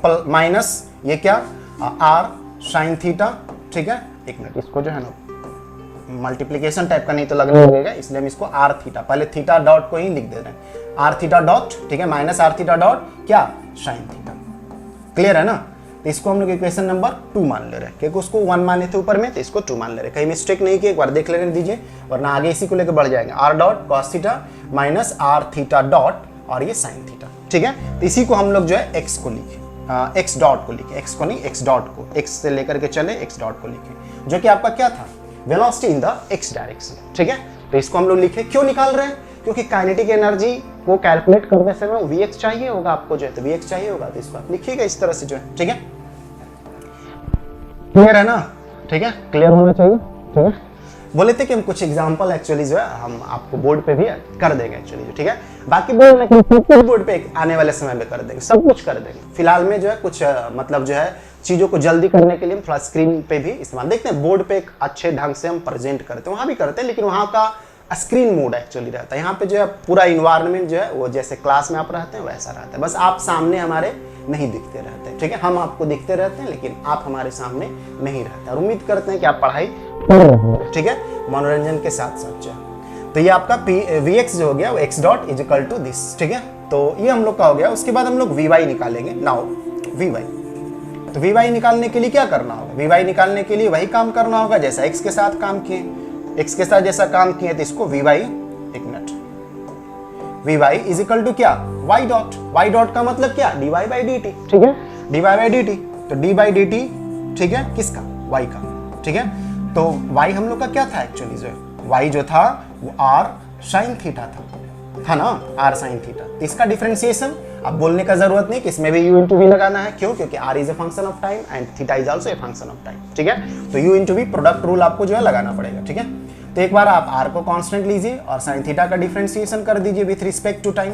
minus ये क्या r sin थीटा, ठीक है। एक मिनट, इसको जो है ना मल्टीप्लिकेशन टाइप का नहीं तो लगने लगेगा, इसलिए हम इसको r थीटा, पहले थीटा डॉट को ही लिख दे रहे हैं, r थीटा डॉट, ठीक है, माइनस r थीटा डॉट क्या sin थीटा, क्लियर है ना। तो इसको हम लोग इक्वेशन नंबर 2 मान ले रहे हैं, क्योंकि उसको 1 माने थे ऊपर में, तो इसको 2 मान ले रहे हैं, कहीं मिस्टेक नहीं की, एक बार देख लेने दीजिए, वरना आगे इसी को लेकर बढ़ जाएंगे। r dot cos theta minus r theta dot और ये sin थीटा, ठीक है। तो इसी को हम लोग जो है x को लिखे, x डॉट को लिखे, x को नहीं x डॉट को, x से लेकर के चले x डॉट को लिखे, जो कि आपका क्या था, velocity in the x direction, ठीक है। तो इसको हम लोग लिखे, क्यों निकाल रहे हैं, क्योंकि काइनेटिक एनर्जी को कैलकुलेट करने से Vx चाहिए होगा आपको जो है, तो Vx चाहिए होगा, तो इसको आप लिखिएगा इस तरह से जो है, ठीक है। क्लियर है ना, ठीक है, क्लियर होना चाहिए, ठीक है। बोले थे कि हम कुछ एग्जांपल एक्चुअली जो है हम आपको बोर्ड पे भी कर देंगे एक्चुअली जो, ठीक है। बाकी बोर्ड पे आने वाले समय में कर देंगे, सब कुछ कर देंगे। फिलहाल में जो है कुछ मतलब जो है चीजों को जल्दी करने के लिए हम थोड़ा स्क्रीन पे भी इस्तेमाल देखते हैं, बोर्ड पे एक अच्छे ढंग से हम प्रेजेंट करते हैं, वहां भी करते हैं, लेकिन वहां का स्क्रीन मोड एक्चुअली रहता है। यहाँ पे जो है पूरा इन्वायरमेंट जो है वो जैसे क्लास में आप रहते हैं वैसा रहता है, बस आप सामने हमारे नहीं दिखते रहते, ठीक है। हम आपको दिखते रहते हैं लेकिन आप हमारे सामने नहीं रहते। और उम्मीद करते हैं कि आप पढ़ाई पढ़ रहे हैं, ठीक है, मनोरंजन के साथ साथ जो है। तो ये आपका Vx जो हो गया वो x dot is equal to this, ठीक है। तो ये हम लोग का हो गया। उसके बाद हम लोग Vy निकालेंगे। नाउ Vy, तो Vy निकालने के लिए क्या करना होगा? Vy निकालने के लिए वही काम करना होगा जैसा x के साथ काम किए। x के साथ जैसा काम किए तो इसको Vy, एक minute, Vy is equal to क्या? y dot. y डॉट का मतलब क्या? dy बाई dt, ठीक है, dy बाई dt। तो d बाई dt, ठीक है, किसका? y का, ठीक है। तो y हम लोग का क्या था एक्चुअली? जो y जो था वो r sin थीटा था ना, r sin थीटा। तो इसका डिफरेंशिएशन अब बोलने का जरूरत नहीं कि इसमें भी u इंटू वी लगाना है। क्यों? क्योंकि r is a function of time and theta is also a function of time, ठीक है। तो u into v product rule आपको जो है लगाना पड़ेगा, ठीक है। तो एक बार आप r को कांस्टेंट लीजिए और sin थीटा का डिफरेंशिएशन कर दीजिए विथ रिस्पेक्ट टू टाइम,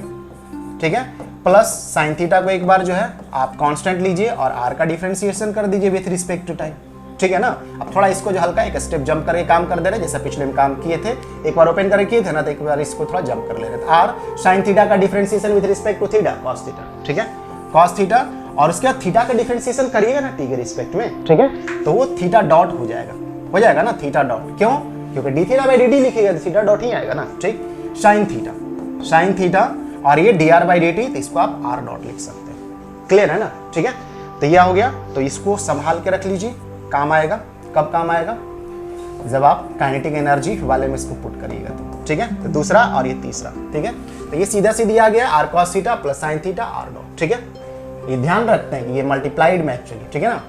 ठीक है। प्लस sin थीटा को एक बार जो है आप कांस्टेंट लीजिए और r का डिफरेंशिएशन कर दीजिए विथ रिस्पेक्ट टू टाइम, ठीक है ना। अब थोड़ा इसको जो हल्का एक स्टेप जंप करके काम कर दे रहे, जैसा पिछले में काम किए थे। एक बार ओपन करके किए थे ना, तो एक बार इसको थोड़ा जंप कर ले रहे थे। r sin थीटा का differentiation with respect to theta cos theta, ठीक है, cos थीटा। और उसके बाद थीटा का डिफरेंशिएशन करिएगा ना t के रिस्पेक्ट में, ठीक है, तो वो थीटा डॉट हो जाएगा ना, थीटा डॉट। क्यों? क्योंकि D theta by d T लिखिएगा तो थीटा डॉट ही आएगा ना, ठीक। साइन थीटा और ये D r by d T, तो इसको आप आर डॉट लिख सकते हैं। क्लियर है ना, ठीक है। तो यह हो गया। तो इसको संभाल के रख लीजिए, काम आएगा। कब काम आएगा? जब आप काइनेटिक एनर्जी वाले में इसको पुट करिएगा तो, ठीक है। तो दूसरा और ये तीसरा, ठीक है। तो ये सीधा सीधी आ गया r cos theta plus sine theta r dot, ठीक है। ये ध्यान रखते हैं कि ये मल्टीप्लाइड में एक्चुअली, ठीक है ना।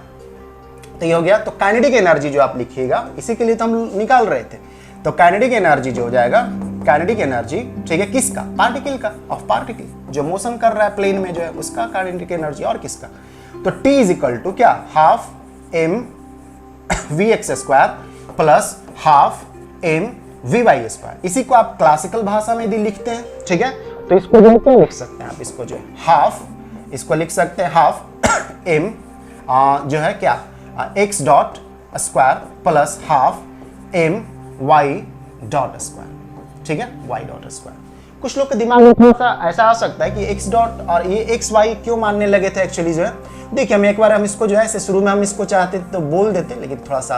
तो ये हो गया। तो काइनेटिक एनर्जी जो आप लिखिएगा, इसी के लिए तो हम निकाल रहे थे। तो काइनेटिक एनर्जी जो हो जाएगा, काइनेटिक एनर्जी, ठीक है, किसका? पार्टिकल का, ऑफ पार्टिकल जो मोशन कर रहा है प्लेन में जो है उसका काइनेटिक एनर्जी। और किसका? तो T इज इक्वल टू क्या? Half m vx square plus half m vy square. इसी को आप क्लासिकल भाषा में यदि लिखते हैं, ठीक है, तो इसको जो क्या लिख सकते हैं आप? इसको जो है हाफ, इसको लिख सकते हैं हाफ m जो है क्या x dot square plus half m y dot square, ठीक है, y डॉट स्क्वायर। कुछ लोग के दिमाग में थोड़ा सा ऐसा आ सकता है कि x डॉट और ये x y क्यों मानने लगे थे एक्चुअली जो है। देखिए हम एक बार हम इसको जो है ऐसे शुरू में हम इसको चाहते तो बोल देते, लेकिन थोड़ा सा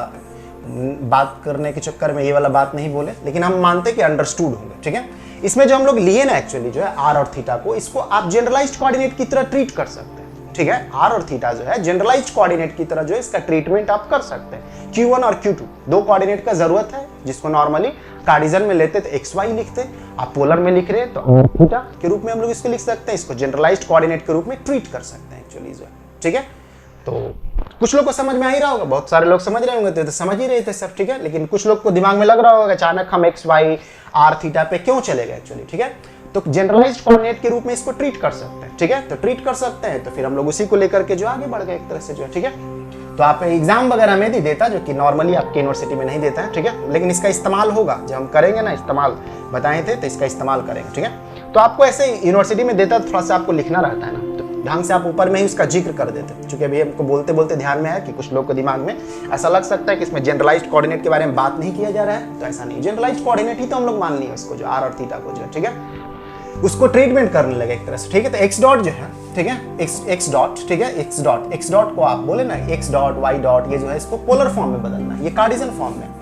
बात करने के चक्कर में ये वाला बात नहीं बोले, लेकिन हम मानते कि अंडरस्टूड होंगे, ठीक है। इसमें जो हम लोग लिए ना एक्चुअली जो है r और थीटा को, इसको आप जनरलाइज्ड कोऑर्डिनेट की तरह ट्रीट कर सकते हैं, ठीक है। r और थीटा जो है जनरलाइज्ड कोऑर्डिनेट की तरह जो है इसका ट्रीटमेंट आप कर सकते हैं। Q1 और Q2 दो कोऑर्डिनेट का जरूरत है, जिसको नॉर्मली कार्डिजन में लेते तो XY लिखते, आप पोलर में लिख रहे हैं तो r थीटा के रूप में हम लोग इसको लिख सकते हैं। इसको जनरलाइज्ड कोऑर्डिनेट के रूप में ट्रीट कर सकते हैं एक्चुअली जो है, ठीक है। तो कुछ लोग को समझ में आ ही रहा होगा, बहुत सारे लोग समझ रहे होंगे, तो समझ ही रहे थे सब, ठीक है। लेकिन कुछ लोग को दिमाग में लग रहा होगा अचानक हम XY r थीटा पे क्यों चले गए एक्चुअली, ठीक है। तो जनरलाइज्ड कोऑर्डिनेट के रूप में इसको ट्रीट कर सकते हैं, ठीक है। तो ट्रीट कर सकते हैं तो फिर हम लोग उसी को लेकर के जो आगे बढ़ गए एक तरह से जो है, ठीक है। तो आप एग्जाम वगैरह में भी देता, जो कि नॉर्मली आपके यूनिवर्सिटी में नहीं देता है, ठीक है, लेकिन इसका इस्तेमाल होगा जब हम करेंगे ना, इस्तेमाल बताए थे तो इसका इस्तेमाल करेंगे, ठीक है। तो आपको ऐसे यूनिवर्सिटी में देता थोड़ा सा आपको लिखना रहता है ना, तो ढंग से आप ऊपर में ही उसका जिक्र कर देते। चूंकि अभी हमको बोलते बोलते ध्यान में आया कि कुछ लोग के दिमाग में ऐसा लग सकता है कि इसमें जनरलाइज्ड कोऑर्डिनेट के बारे में बात नहीं किया जा रहा है, तो ऐसा नहीं। जनरलाइज्ड कोऑर्डिनेट ही तो हम लोग मान लिए उसको, जो r और थीटा को जो है, ठीक है, उसको ट्रीटमेंट करने लगे एक तरह से, ठीक है। तो x डॉट जो है, ठीक है, x डॉट, ठीक है, x डॉट को आप बोले ना x डॉट y डॉट, ये जो है इसको पोलर फॉर्म में बदलना है। ये कार्डिजन फॉर्म में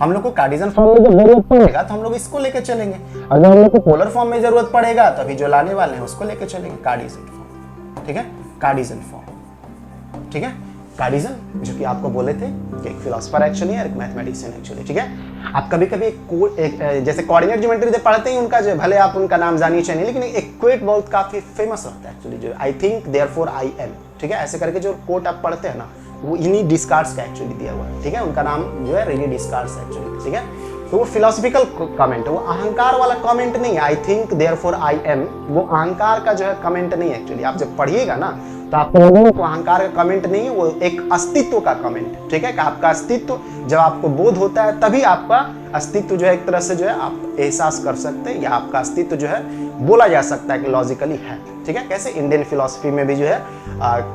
हम लोग को कार्डिजन फॉर्म में जब जरूरत पड़ेगा तो हम लोग इसको लेके चलेंगे, और जब हम लोग को पोलर फॉर्म में जरूरत पड़ेगा तो अभी जो लाने वाले हैं उसको लेके चलेंगे कार्डिजन फॉर्म, ठीक है, कार्डिजन फॉर्म, ठीक है। कार्डिजन जो कि आपको बोले थे कि एक फिलोसफर एक्चुअली है, एक मैथमेटिशियन एक्चुअली, ठीक है। आप कभी कभी जैसे कोऑर्डिनेट ज्योमेट्री पढ़ते हैं उनका जो भले आप उनका नाम जानिए चाहिए, लेकिन एक क्वेट बहुत काफी फेमस होता है एक्चुअली, जो I think therefore I am, ठीक है, ऐसे करके जो कोट आप पढ़ते हैं ना, वो इन्हीं डिस्कार्ड्स का एक्चुअली दिया हुआ है, ठीक है। उनका नाम जो है रेनी डिस्कार्ड्स एक्चुअली, ठीक है। तो वो फिलोसफिकल कमेंट है, वो अहंकार वाला कमेंट नहीं है। I think therefore I am, वो अहंकार का जो है कमेंट नहीं है एक्चुअली। आप जब पढ़िएगा ना तो आपको लगेगा तो अहंकार का कमेंट नहीं है, वो एक अस्तित्व का कमेंट, ठीक है। कि आपका अस्तित्व जब आपको बोध होता है तभी आपका अस्तित्व जो है एक तरह से जो है आप एहसास कर सकते हैं, या आपका अस्तित्व जो है बोला जा सकता है कि लॉजिकली है, ठीक है। कैसे इंडियन फिलोसफी में भी जो है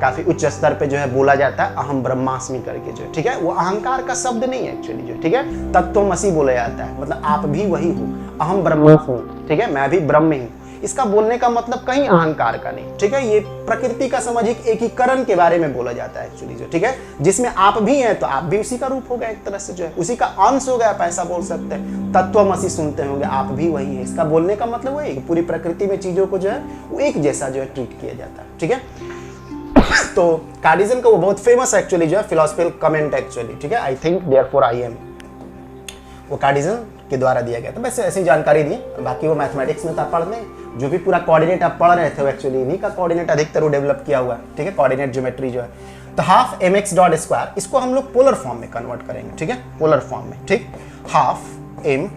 काफी उच्च स्तर पे जो है बोला जाता है अहम ब्रह्मास्मि करके जो है, ठीक है। वो अहंकार का शब्द नहीं है एक्चुअली जो, ठीक है। तत्वमसि बोला जाता है, मतलब आप भी वही हो, अहम ब्रह्मास्मि, ठीक है, मैं भी ब्रह्म हूँ। इसका बोलने का मतलब कहीं अहंकार का नहीं, ठीक है। ये प्रकृति का समझ एकीकरण के बारे में बोला जाता है एक्चुअली जो, ठीक है, जिसमें आप भी हैं तो आप भी उसी का रूप हो गया, एक तरह से जो है उसी का अंश हो गया, आप ऐसा बोल सकते हैं। तत्वमसि सुनते होंगे, आप भी वही है। इसका बोलने का मतलब वही है, पूरी प्रकृति में चीजों को जो है वो एक जैसा जो है ट्रीट किया जाता है, ठीक है। तो कार्टेशियन का वो बहुत फेमस एक्चुअली जो है फिलोसफिकल कमेंट एक्चुअली, ठीक है, I think therefore I am, वो कार्टेशियन के द्वारा दिया गया था। वैसे ऐसी जानकारी दी, बाकी वो मैथमेटिक्स में था पढ़ने, जो भी पूरा कोऑर्डिनेट आप पढ़ रहे थे वो एक्चुअली इन्हीं का कोऑर्डिनेट अधिकतर वो डेवलप किया हुआ है, ठीक है, कोऑर्डिनेट ज्योमेट्री जो है। तो हाफ mx डॉट स्क्वायर, इसको हम लोग पोलर फॉर्म में कन्वर्ट करेंगे, ठीक है, पोलर फॉर्म में, ठीक, हाफ m,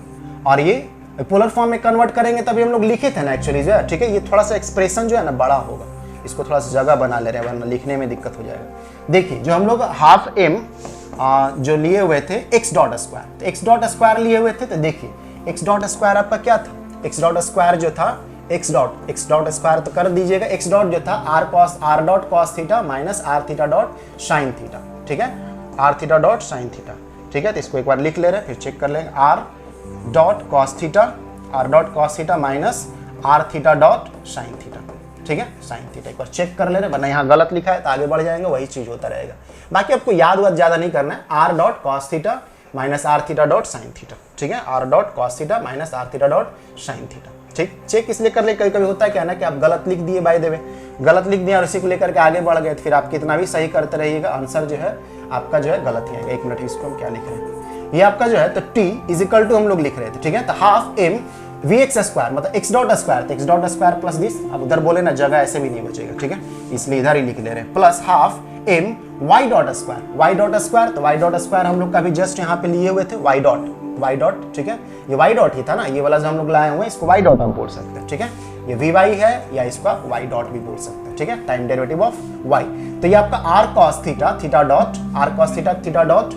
और ये पोलर फॉर्म में कन्वर्ट करेंगे तभी हम लोग लिखे थे ना एक्चुअली जो है, ठीक है। ये थोड़ा सा एक्सप्रेशन जो है ना बड़ा होगा, इसको थोड़ा सा जगह बना ले रहे हैं वरना लिखने में दिक्कत हो जाएगा। देखिए जो हम लोग हाफ m जो लिए हुए थे x डॉट स्क्वायर, तो x डॉट स्क्वायर लिए हुए थे, तो देखिए x डॉट स्क्वायर आपका क्या था, x डॉट स्क्वायर जो था x डॉट स्क्वायर तो कर दीजिएगा, x डॉट जो था r dot cos theta minus r theta dot sine theta, ठीक है, r theta dot sine theta, ठीक है। तो इसको एक बार लिख ले रहे हैं, फिर चेक कर लेंगे, r dot cos theta minus r theta dot sine theta, ठीक है, साइन थीटा। एक बार चेक कर ले रहे, वरना यहाँ गलत लिखा है तो आगे बढ़ जाएंगे, वही चीज होता रहेगा। बाकी आपको याद ज्यादा नहीं करना है, r dot cos theta minus r theta dot sine theta, ठीक है, r dot cos theta minus r theta dot sine theta, ठीक। चेक इसलिए कर ले, कभी कभी होता है क्या ना कि आप गलत लिख दिए, बाय द वे गलत लिख दिया और इसी को लेकर के आगे बढ़ गए, तो फिर आप कितना भी सही करते रहिएगा आंसर जो है आपका जो है गलत ही आएगा। एक मिनट, इसको हम क्या लिख रहे हैं, ये आपका जो है तो t इज इक्वल टू हम लोग लिख रहे थे, ठीक है, तो हाफ m vx स्क्वायर मतलब x डॉट स्क्वायर, तो x dot square plus this, अब उधर बोले ना जगह ऐसे भी नहीं बचेगा, ठीक है, इसलिए इधर ही लिख ले रहे हैं, plus half m y dot square, तो y डॉट स्क्वायर हम लोग का भी जस्ट यहाँ पे लिए हुए थे y डॉट, ठीक है, ये y डॉट ही था ना, ये वाला जो हम लोग लाए हुए हैं इसको y डॉट हम बोल सकते हैं, ठीक है, ये vy है या इसका y डॉट भी बोल सकते हैं, ठीक है, टाइम डेरिवेटिव ऑफ y। तो ये आपका r cos theta dot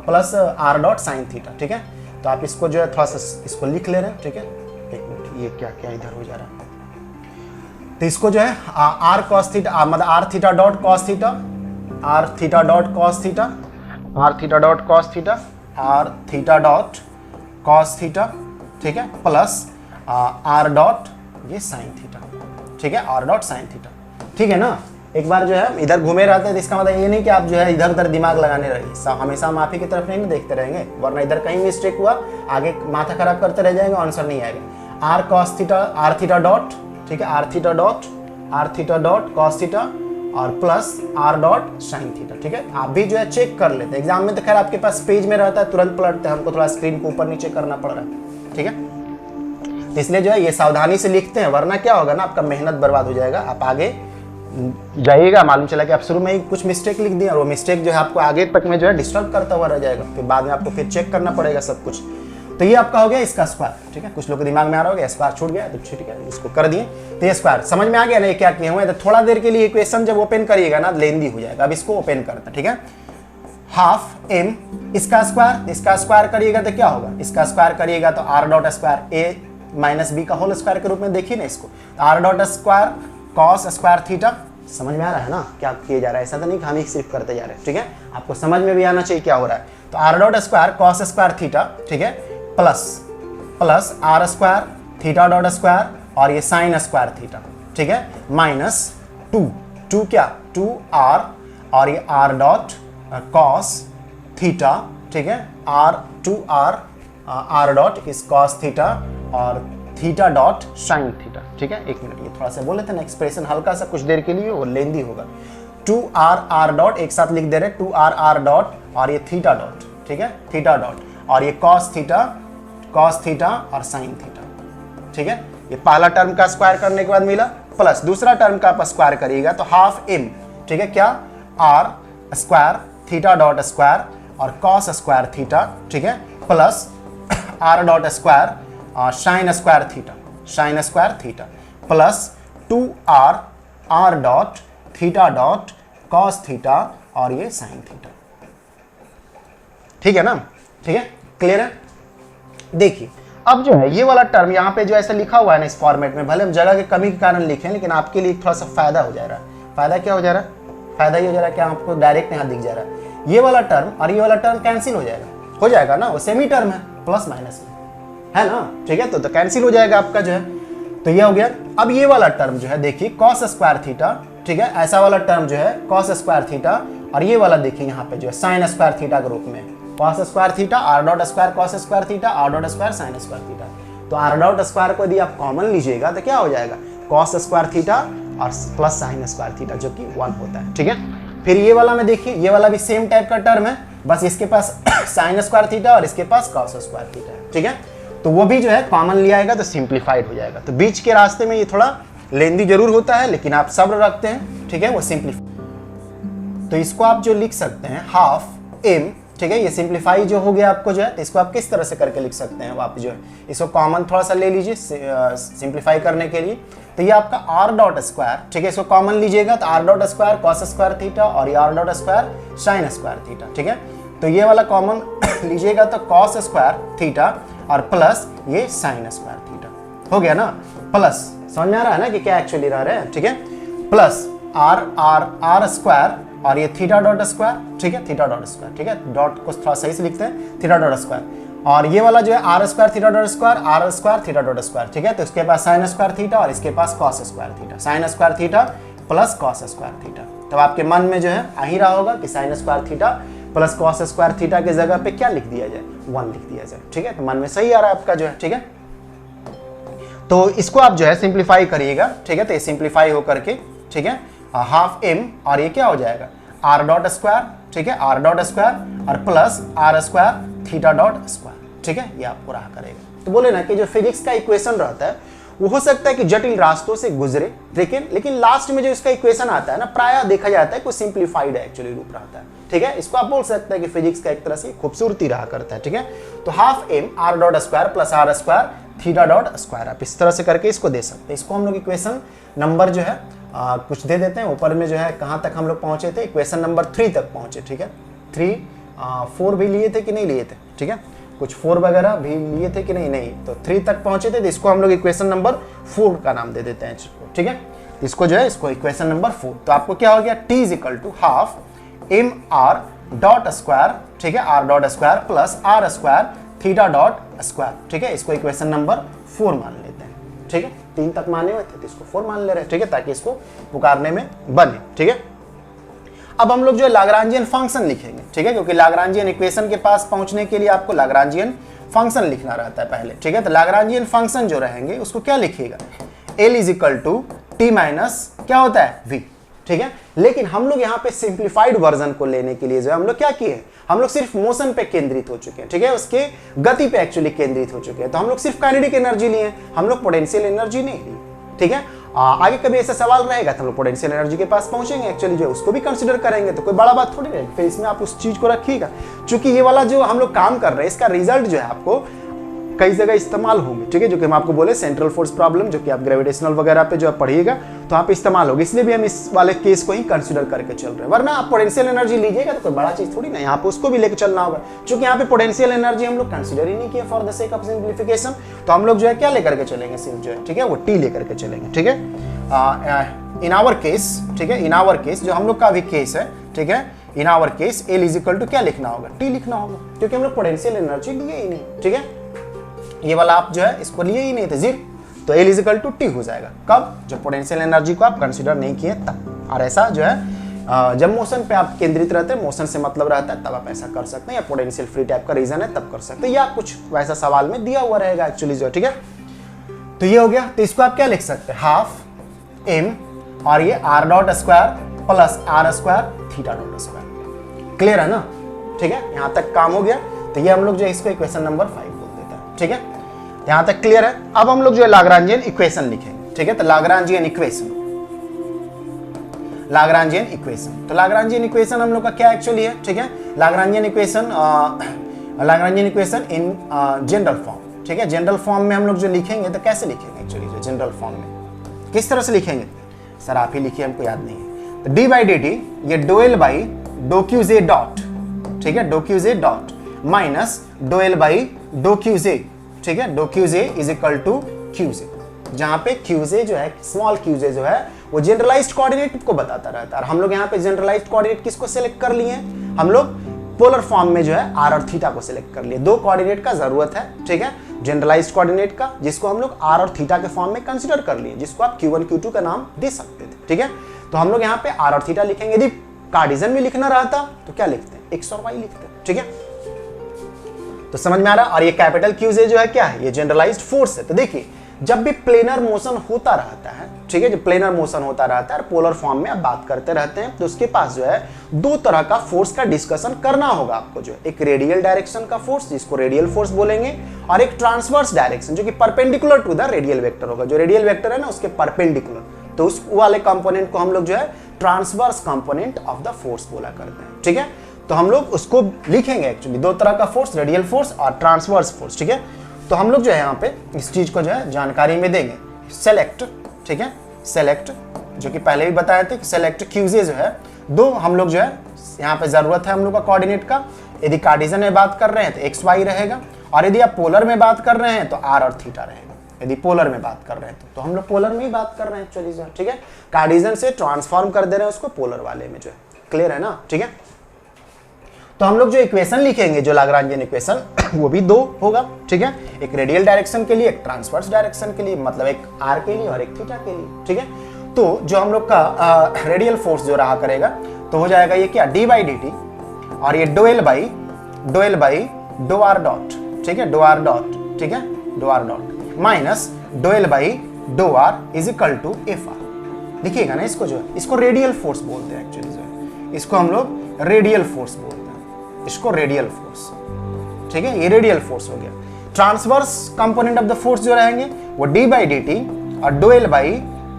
plus r dot sine theta, ठीक है। तो आप इसको जो है थोड़ा सा इसको लिख ले रहे हैं, ठीक है, एक मिनट, ये क्या क्या इधर हो जा रहा है, तो इसको जो है r cos थीटा मतलब r theta dot cos theta, r theta dot cos theta, r theta dot cos theta, r theta dot cos theta, ठीक है, प्लस r डॉट ये साइन थीटा, ठीक है, r डॉट साइन थीटा, ठीक है ना। एक बार जो है इधर घूमे रहते हैं तो इसका मतलब ये नहीं कि आप जो है इधर उधर दिमाग लगाने रहिए, हमेशा माफी की तरफ नहीं देखते रहेंगे, वरना इधर कहीं मिस्टेक हुआ आगे माथा खराब करते रह जाएंगे, आंसर नहीं आएगा। r cos theta r theta dot, ठीक है, r theta dot cos theta और plus r dot sine theta, ठीक है। आप भी जो है चेक कर लेते हैं, एग्जाम में तो खैर आपके पास पेज में रहता है, तुरंत पलटते हैं, हमको थोड़ा स्क्रीन को ऊपर नीचे करना पड़ रहा है, ठीक है। इसलिए जो है ये सावधानी से लिखते हैं, वरना क्या होगा ना आपका मेहनत बर्बाद हो जाएगा, आप आगे जाइएगा मालूम चला कि आप शुरू में ही कुछ मिस्टेक लिख दिए और वो मिस्टेक जो है आपको आगे तक में जो है डिस्टर्ब करता हुआ रह जाएगा, फिर बाद में आपको फिर चेक करना पड़ेगा सब कुछ। तो ये आपका हो गया इसका स्क्वायर, ठीक है, कुछ लोग के दिमाग में आ रहा होगा स्क्वायर छूट गया, तो ठीक है इसको कर दिए, तो ये स्क्वायर समझ में आ गया ना ये क्या किए हुए हैं। तो थोड़ा देर के लिए इक्वेशन जब ओपन करिएगा ना लेंदी हो जाएगा, अब इसको ओपन करते हैं, ठीक है, हाफ m इसका स्क्वायर करिएगा तो क्या होगा, इसका स्क्वायर करिएगा तो r dot square a minus b का होल स्क्वायर के रूप में देखिए ना इसको, r dot square cos square theta, समझ में आ रहा है ना क्या किया जा रहा है, ऐसा तो नहीं कि हम ही सिर्फ करते जा रहे हैं, ठीक है, आपको समझ में भी आना चाहिए क्या हो रहा है। तो r dot square cos square theta, ठीक है, plus r square theta dot square और ये साइन स्क्वायर थीटा, ठीक है, माइनस 2 क्या 2r और ये r डॉट कॉस थीटा, ठीक है, r डॉट इस कॉस थीटा और थीटा डॉट साइन थीटा, ठीक है। एक मिनट, ये थोड़ा सा बोले थे ना एक्सप्रेशन हल्का सा कुछ देर के लिए वो लेंदी होगा, 2r डॉट एक साथ लिख दे रहे 2r डॉट और ये थीटा डॉट, ठीक है, थीटा डॉट और ये कॉस थीटा और साइन थीटा, ठीक है। ये पहला टर्म का स्क्वायर करने के बाद मिला, प्लस दूसरा टर्म का आप स्क्वायर करिएगा तो हाफ m, ठीक है, क्या r square theta dot square और कॉस स्क्वायर थीटा, ठीक है, plus r dot square sine square theta plus 2r dot theta dot cos theta और ये साइन थीटा, ठीक है ना, ठीक है, क्लियर है। देखिए अब जो है ये वाला टर्म यहाँ पे जो ऐसा लिखा हुआ है ना इस फॉर्मेट में, भले हम जगह की कमी के कारण लिखे हैं, लेकिन आपके लिए थोड़ा सा फायदा हो जा रहा है। फायदा क्या हो जा रहा है, फायदा ये हो जा रहा है कि आपको डायरेक्ट यहाँ दिख जा रहा है, ये वाला टर्म और ये वाला टर्म कैंसिल हो जाएगा ना, वो सेमी टर्म है प्लस माइनस में, है ना, ठीक है, तो कैंसिल हो जाएगा आपका जो है, तो ये हो गया। अब ये वाला टर्म जो है देखिए कॉस स्क्वायर थीटा, ठीक है, ऐसा वाला टर्म जो है कॉस स्क्वायर थीटा, और ये वाला देखिए यहाँ पे जो है साइन स्क्वायर थीटा के रूप में, cos square theta r dot square cos square theta r dot square sine square theta. तो आर डॉट स्क्वायर को यदि आप कॉमन लीजिएगा तो क्या हो जाएगा, कॉस स्क्वायर थीटा और प्लस साइन स्क्वायर थीटा, जो कि 1 होता है, ठीक है। फिर ये वाला में देखिए, ये वाला भी सेम टाइप का टर्म है, बस इसके पास साइन स्क्वायर थीटा और इसके पास कॉस स्क्वायर थीटा है, ठीक है। तो वो भी जो है कॉमन लिया आएगा तो सिंप्लीफाइड हो जाएगा। तो बीच के रास्ते में ये थोड़ा लेंदी जरूर होता है, लेकिन आप सब्र रखते हैं, ठीक है, वो सिंप्लीफाई। तो इसको आप जो लिख सकते हैं हाफ एम, ठीक है, ये सिंप्लीफाई जो हो गया आपको जो है, तो इसको आप किस तरह से करके लिख सकते हैं, आप जो है इसको कॉमन थोड़ा सा ले लीजिए सिंप्लीफाई करने के लिए। तो ये आपका आर डॉट स्क्वायर, ठीक है, इसको कॉमन लीजिएगा तो r dot square cos square theta और ये r dot square sine square theta, ठीक है। तो ये वाला कॉमन लीजिएगा तो कॉस स्क्वायर थीटा और प्लस ये साइन स्क्वायर थीटा हो गया ना, प्लस समझ में आ रहा है ना कि क्या एक्चुअली रह रहे हैं, ठीक है, plus r r r square और ये थीटा डॉट स्क्वायर, ठीक है, थीटा डॉट स्क्वायर, ठीक है, डॉट को थोड़ा सही से लिखते हैं, थीटा डॉट स्क्वायर, और ये वाला जो है r square theta dot square r square theta dot square, ठीक है। तो इसके पास साइन स्क्वायर थीटा और इसके पास cos square theta, sine square theta plus cos square theta. तब आपके मन में जो है आ ही रहा होगा कि sign square theta plus cos square theta की जगह पे क्या लिख दिया जाए, 1 लिख दिया जाए, ठीक है। तो मन में सही आ रहा है आपका जो है, ठीक है। तो इसको आप जो है सिंप्लीफाई करिएगा, ठीक है, तो ये सिंप्लीफाई होकर के, ठीक है, हाफ एम और ये क्या हो जाएगा आर डॉट स्क्वायर, ठीक है, आर डॉट स्क्वायर और plus r square theta dot square, ठीक है, ये आपको रहा करेगा। तो बोले ना कि जो फिजिक्स का इक्वेशन रहता है वो हो सकता है कि जटिल रास्तों से गुजरे, लेकिन लास्ट में जो इसका इक्वेशन आता है ना, प्रायः देखा जाता है कि सिंप्लीफाइड एक्चुअली रूप रहता है, ठीक है। इसको आप बोल सकते हैं कि फिजिक्स का एक तरह से खूबसूरती रहा करता है, ठीक है। तो half m r dot square plus r square theta dot square, आप इस तरह से करके इसको दे सकते हैं। इसको हम लोग इक्वेशन नंबर जो है कुछ दे देते हैं, ऊपर में जो है कहाँ तक हम लोग पहुंचे थे, इक्वेशन नंबर 3 तक पहुंचे, ठीक है। 3 4 भी लिए थे कि नहीं लिए थे, ठीक है, कुछ 4 वगैरह भी लिए थे कि नहीं, तो 3 तक पहुंचे थे, तो इसको हम लोग इक्वेशन नंबर 4 का नाम दे देते हैं, ठीक है। इसको जो है इसको इक्वेशन नंबर 4। तो आपको क्या हो गया, T is equal to half m r dot square, ठीक है, r dot square plus r square theta dot square, ठीक है। इसको इक्वेशन नंबर 4 मान लेते हैं, ठीक है। 3 तक माने हुए थे तो इसको 4 मान ले रहे हैं, ठीक है, ताकि इसको पुकारने में बने, ठीक है। अब हम लोग जो है लाग्रांजियन फंक्शन लिखेंगे, ठीक है, क्योंकि लाग्रांजियन इक्वेशन के पास पहुंचने के लिए आपको लाग्रांजियन फंक्शन लिखना रहता है पहले, ठीक है। तो लाग्रांजियन फंक्शन जो रहेंगे उसको क्या लिखिएगा, L is equal to T minus क्या होता है v, ठीक है। लेकिन हम लोग यहाँ पे सिंप्लीफाइड वर्जन को लेने के लिए जो है हम लोग क्या किए, हम लोग सिर्फ मोशन पे केंद्रित हो चुके हैं, ठीक है, उसके गति पे एक्चुअली केंद्रित हो चुके हैं। तो हम लोग सिर्फ काइनेटिक एनर्जी लिए, हम लोग पोटेंशियल एनर्जी नहीं ली, ठीक है। आगे कभी ऐसा सवाल रहेगा तो हम लोग पोटेंशियल एनर्जी के पास पहुंचेंगे, एक्चुअली जो उसको भी कंसीडर करेंगे, तो कोई बड़ा बात थोड़ी रहेगी। फिर इसमें आप उस चीज को रखिएगा, क्योंकि ये वाला जो हम लोग काम कर रहे हैं इसका रिजल्ट जो है आपको कई जगह इस्तेमाल होंगे, ठीक है, जो कि हम आपको बोले सेंट्रल फोर्स प्रॉब्लम, जो कि आप ग्रेविटेशनल वगैरह पे जो आप पढ़िएगा तो आप इस्तेमाल होगी, इसलिए भी हम इस वाले केस को ही कंसीडर करके चल रहे हैं। वरना आप पोटेंशियल एनर्जी लीजिएगा तो कोई बड़ा चीज थोड़ी ना, यहाँ पे उसको भी लेकर चलना होगा, क्योंकि यहाँ पे पोटेंशियल एनर्जी हम लोग कंसीडर ही नहीं किया for the sake of simplification. तो हम लोग जो है क्या लेकर के चलेंगे, सिर्फ जो है, ठीक है, वो टी लेकर के चलेंगे, ठीक है। इन आवर केस, ठीक है, इन आवर केस जो हम लोग का भी केस है, ठीक है, in our case L is equal to क्या लिखना होगा, टी लिखना होगा, क्योंकि हम लोग पोटेंशियल एनर्जी लिए ही नहीं, ठीक है। ये वाला आप जो है इसको लिए ही नहीं थे, जीरो, तो L is equal to T हो जाएगा। कब, जब पोटेंशियल एनर्जी को आप कंसीडर नहीं किए तब। और ऐसा जो है जब मोशन पे आप केंद्रित रहते हैं, मोशन से मतलब रहता है, तब आप ऐसा कर सकते हैं, या पोटेंशियल फ्री टाइप का रीजन है तब कर सकते हैं, या कुछ वैसा सवाल में दिया हुआ रहेगा एक्चुअली जो, ठीक है। तो ये हो गया, तो इसको आप क्या लिख सकते हैं, हाफ एम और ये r dot square plus r square theta dot square, clear है ना, ठीक है। यहां तक काम हो गया। तो ये हम लोग जो है इसको इक्वेशन नंबर 5 बोल देते हैं, ठीक है, यहां तक क्लियर है। अब हम लोग जो है लाग्रांजियन इक्वेशन लिखेंगे, ठीक है। तो लाग्रांजियन इक्वेशन, लाग्रांजियन इक्वेशन, तो लाग्रांजियन इक्वेशन हम लोग का क्या एक्चुअली है, ठीक है। Lagrangian equation, Lagrangian equation in general form, ठीक है। जनरल फॉर्म में हम लोग जो लिखेंगे तो कैसे लिखेंगे एक्चुअली, जो जनरल फॉर्म में किस तरह से लिखेंगे, सर आप ही लिखिए, हमको याद नहीं है। तो डी बाई डी टी, ये dough L by do q j dot, ठीक है, do q j dot minus dough L by do q j, ठीक है, do q j is equal to q j, जहां पे क्यू जे जो है, small Q जे जो है वो जनरलाइज्ड कोऑर्डिनेट को बताता रहता है। और हम लोग यहाँ पे जनरलाइज्ड कोऑर्डिनेट किसको सिलेक्ट कर लिए हैं, हम लोग पोलर फॉर्म में जो है आर और थीटा को सिलेक्ट कर लिए। दो कोऑर्डिनेट का जरूरत है, ठीक है, जनरलाइज्ड कोऑर्डिनेट का, जिसको हम लोग आर और थीटा के फॉर्म में कंसीडर कर लिए, जिसको आप Q1 Q2 का नाम दे सकते थे, ठीक है। तो हम लोग यहाँ पे आर और थीटा लिखेंगे। यदि कार्टेशियन में लिखना रहता तो क्या लिखते हैं, एक्स और वाई लिखते हैं, ठीक है। तो समझ में आ रहा। और ये कैपिटल Qj जो है क्या है, ये जनरलाइज्ड फोर्स है। तो देखिए जब भी प्लेनर मोशन होता रहता है, ठीक है, जब प्लेनर मोशन होता रहता है पोलर फॉर्म में आप बात करते रहते हैं, तो उसके पास जो है दो तरह का फोर्स का डिस्कशन करना होगा आपको, जो है एक रेडियल डायरेक्शन का फोर्स जिसको रेडियल फोर्स बोलेंगे, और एक ट्रांसवर्स डायरेक्शन जो कि perpendicular to the radial vector होगा। जो रेडियल वेक्टर है ना उसके परपेंडिकुलर, तो उस वाले कंपोनेंट को हम लोग जो है transverse component of the force बोला करते हैं, ठीक है। तो हम लोग उसको लिखेंगे एक्चुअली दो तरह का फोर्स, रेडियल फोर्स और ट्रांसवर्स फोर्स, ठीक है। तो हम लोग जो है यहाँ पे इस चीज को जो है जानकारी में देंगे सेलेक्ट, ठीक है, सेलेक्ट, जो कि पहले भी बताए थे कि सेलेक्ट Qj जो है दो हम लोग जो है यहाँ पे जरूरत है हम लोग का कोऑर्डिनेट का। यदि कार्टेशियन में बात कर रहे हैं तो एक्स वाई रहेगा, और यदि आप पोलर में बात कर रहे हैं तो आर और थीटा रहेगा। यदि पोलर में बात कर रहे हैं तो हम लोग पोलर में ही बात कर रहे हैं एक्चुअली जो है, ठीक है। कार्टेशियन से ट्रांसफॉर्म कर दे रहे हैं उसको पोलर वाले में, जो है क्लियर है ना, ठीक है। तो हम लोग जो इक्वेशन लिखेंगे जो लाग्रांजियन इक्वेशन वो भी दो होगा, ठीक है, एक रेडियल डायरेक्शन के लिए, एक ट्रांसवर्स डायरेक्शन के लिए, मतलब एक आर के लिए और एक थीटा के लिए, ठीक है। तो जो हम लोग का रेडियल फोर्स जो रहा करेगा तो हो जाएगा ये क्या, डी बाई डी टी, और ये डो एल बाई डो आर डॉट, ठीक है, डो आर डॉट, ठीक है, डो r dot minus dough L by डो r is equal to F r. देखिएगा ना इसको, जो है इसको रेडियल फोर्स बोलते हैं एक्चुअली, जो है इसको हम लोग रेडियल फोर्स बोलते हैं, इसको रेडियल फोर्स, ठीक है, ये रेडियल फोर्स हो गया। Transverse component of the force जो रहेंगे वो डी बाई डी टी और डो एल बाई,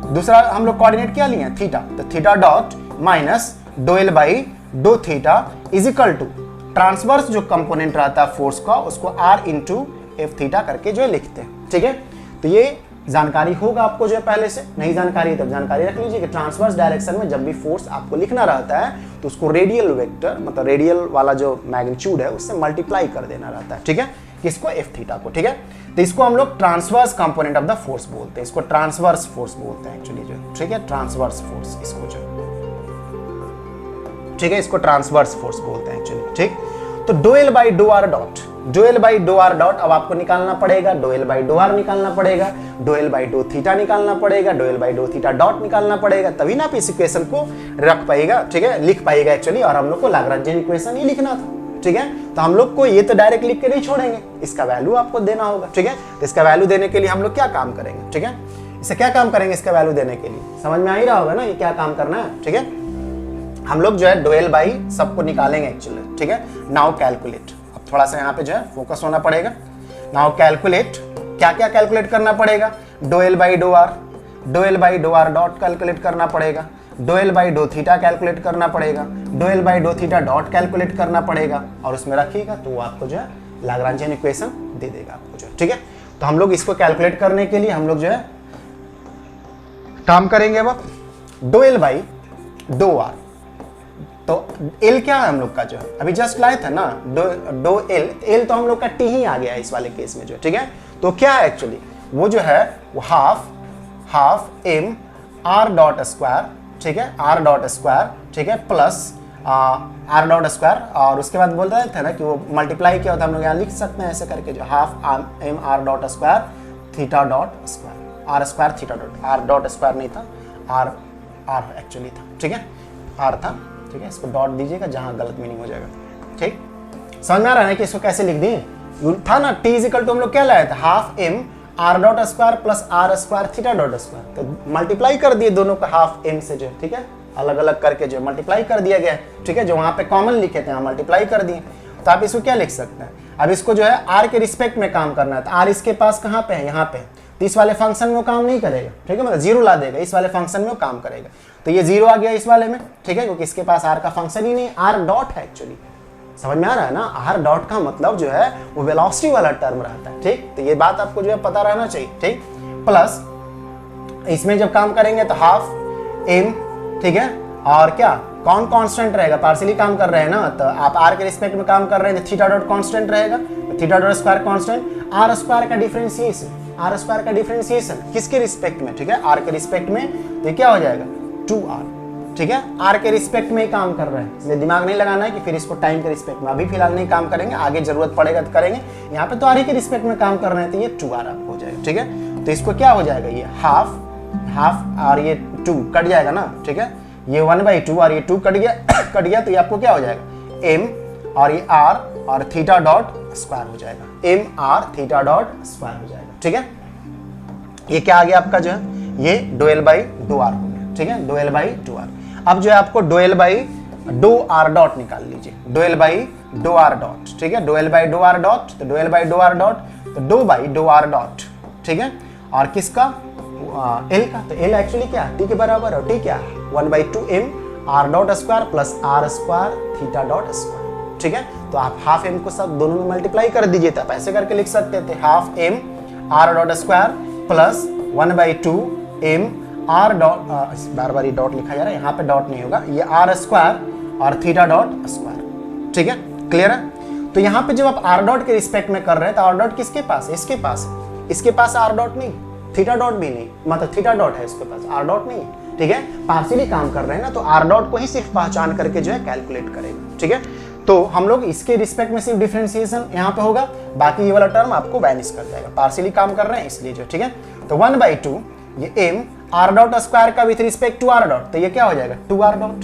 दूसरा हम लोग कोऑर्डिनेट क्या लिए थीटा, तो theta dot minus dough L by डो theta is equal to transverse जो कंपोनेंट रहता है फोर्स का उसको आर इंटू एफ थीटा करके जो है लिखते हैं, ठीक है। तो ये जानकारी होगा आपको जो है पहले से, नहीं जानकारी है तब जानकारी रख लीजिए कि ट्रांसवर्स डायरेक्शन में जब भी फोर्स आपको लिखना रहता है तो उसको रेडियल वेक्टर, मतलब रेडियल वाला जो मैग्नीट्यूड है उससे मल्टीप्लाई कर देना रहता है, ठीक है, किसको, एफ थीटा को, ठीक है। तो इसको हम लोग transverse component of the force बोलते हैं, इसको ट्रांसवर्स फोर्स बोलते हैं एक्चुअली जो, ठीक है, ट्रांसवर्स फोर्स इसको जो, ठीक है, इसको ट्रांसवर्स फोर्स बोलते हैं एक्चुअली, ठीक। तो डो एल बाई डो आर डॉट, डो एल बाई डो आर डॉट अब आपको निकालना पड़ेगा, डो एल बाई डो आर निकालना पड़ेगा, डो एल बाई डो थीटा निकालना पड़ेगा, डो एल बाई डो थीटा डॉट निकालना पड़ेगा, तभी ना आप इस इक्वेशन को रख पाएगा, ठीक है, लिख पाएगा एक्चुअली। और हम लोग को लाग्रांजियन इक्वेशन ही लिखना था, ठीक है। तो हम लोग को ये तो डायरेक्ट लिख के नहीं छोड़ेंगे, इसका वैल्यू आपको देना होगा, ठीक है। तो इसका वैल्यू देने के लिए हम लोग क्या काम करेंगे, ठीक है, इसे क्या काम करेंगे इसका वैल्यू देने के लिए, समझ में आ ही रहा होगा ना ये क्या काम करना है, ठीक है। हम लोग जो है डो एल बाई सबको निकालेंगे एक्चुअली, ठीक है। नाउ कैलकुलेट, अब थोड़ा सा यहाँ पे जो है फोकस होना पड़ेगा। नाउ कैलकुलेट, क्या क्या कैलकुलेट करना पड़ेगा, डो एल बाई डो आर डॉट कैलकुलेट करना पड़ेगा, डो एल बाई डो थीटा कैलकुलेट करना पड़ेगा, डो एल बाई डो थीटा डॉट कैलकुलेट करना पड़ेगा, और उसमें रखिएगा तो वो आपको जो है लाग्रांजियन इक्वेशन दे देगा आपको जो है, ठीक है। तो हम लोग इसको कैलकुलेट करने के लिए हम लोग जो है काम करेंगे अब डो एल बाई डो आर। तो एल क्या है हम लोग का, जो है अभी जस्ट लाए था ना डो एल तो हम लोग का टी ही आ गया है इस वाले केस में जो, ठीक है। तो क्या है एक्चुअली वो जो है वो half m r dot square, ठीक है, आर डॉट स्क्वायर, ठीक है, प्लस आर डॉट स्क्वायर, और उसके बाद बोल रहे थे ना कि वो मल्टीप्लाई क्या होता है, हम लोग यहाँ लिख सकते हैं ऐसे करके जो half m r dot square theta dot square, r square theta dot, r dot square नहीं था, आर एक्चुअली था, ठीक है, आर था, ठीक है। इसको डॉट दीजिएगा जहां गलत मीनिंग हो जाएगा, ठीक, समझ में आ रहा है कि इसको कैसे लिख दिए था ना, टी इज इक्वल टू हम लोग क्या लाए थे, half m r dot square plus r square theta dot square, तो मल्टीप्लाई कर दिए दोनों का हाफ एम से जो, ठीक है, अलग अलग करके जो मल्टीप्लाई कर दिया गया, ठीक है, जो वहां पे कॉमन लिखे थे वहां मल्टीप्लाई कर दिए। तो आप इसको क्या लिख सकते हैं, अब इसको जो है आर के रिस्पेक्ट में काम करना है, तो आर इसके पास कहाँ पे है, यहाँ पे, तो इस वाले फंक्शन में वो काम नहीं करेगा, ठीक है, मतलब जीरो ला देगा, इस वाले फंक्शन में वो काम करेगा, तो ये जीरो आ गया इस वाले में, ठीक है, क्योंकि इसके पास आर का फंक्शन ही नहीं, आर डॉट है एक्चुअली, समझ में आ रहा है ना, आर डॉट का मतलब जो है वो वेलोसिटी वाला टर्म रहता है, ठीक। तो ये बात आपको जो है पता रहना चाहिए, ठीक। प्लस इसमें जब काम करेंगे तो हाफ एम, ठीक है, और क्या कौन कांस्टेंट रहेगा, पार्शियली काम कर रहे हैं ना, तो आप आर के रिस्पेक्ट में काम कर रहे हैं तो थीटा डॉट कांस्टेंट रहेगा, theta dot square constant, r square का डिफरेंशिएशन, आर स्क्वायर का डिफरेंशिएशन किसके रिस्पेक्ट में, ठीक है, आर के रिस्पेक्ट में, तो क्या हो जाएगा 2r, ठीक है, आर के रिस्पेक्ट में ही काम कर रहा है, इसलिए दिमाग नहीं लगाना है कि फिर इसको टाइम के रिस्पेक्ट में, अभी फिलहाल नहीं काम करेंगे, आगे जरूरत पड़ेगा तो करेंगे। यहाँ पे तो आर ही के रिस्पेक्ट में काम कर रहे हैं, तो ये 2r हो जाएगा। ठीक है, तो इसको क्या हो जाएगा, ये हाफ और ये 2 कट जाएगा ना। ठीक है, ये 1/2 और ये 2 कट गया तो ये आपको क्या हो जाएगा, m और ये r और थीटा डॉट स्क्वायर हो जाएगा, m r theta dot square हो जाएगा। ठीक है, ये क्या आ गया आपका जो है, ये dou_l/dou r हो गया। ठीक है, dou_l/dou r। अब जो है आपको dou_l/dou r डॉट निकाल लीजिए, dou_l/dou r डॉट। ठीक है, dou_l/dou r डॉट, तो dou_l/dou r डॉट, तो dou_dou r डॉट। ठीक है, और किसका, l का, तो l एक्चुअली क्या t के बराबर है, t क्या है 1/2 m r dot square plus r square theta dot square. ठीक है, तो आप हाफ m को सब दोनों में मल्टीप्लाई कर दीजिए, तब ऐसे करके लिख सकते थे, half m r dot square plus 1/2 m r dot, बार बार ये डॉट लिखा जा रहा है, यहाँ पे डॉट नहीं होगा, ये r स्क्वायर और थीटा डॉट स्क्वायर। ठीक है, क्लियर है। तो यहाँ पे जब आप r डॉट के रिस्पेक्ट में कर रहे हैं तो r डॉट किसके पास है, इसके पास r डॉट नहीं, थीटा डॉट भी नहीं, मतलब थीटा डॉट है इसके पास, r डॉट नहीं है। ठीक है, पार्शियली काम कर रहे हैं ना, तो r डॉट को ही सिर्फ पहचान करके जो है कैलकुलेट करेगा। ठीक है, तो हम लोग इसके रिस्पेक्ट में सिर्फ डिफरेंशिएशन यहाँ पे होगा, बाकी ये वाला टर्म आपको वैनिश कर जाएगा, पार्शियली काम कर रहे हैं इसलिए जो। ठीक है, तो 1/2 ये m r डॉट स्क्वायर का with respect to r dot, तो ये क्या हो जाएगा 2r डॉट।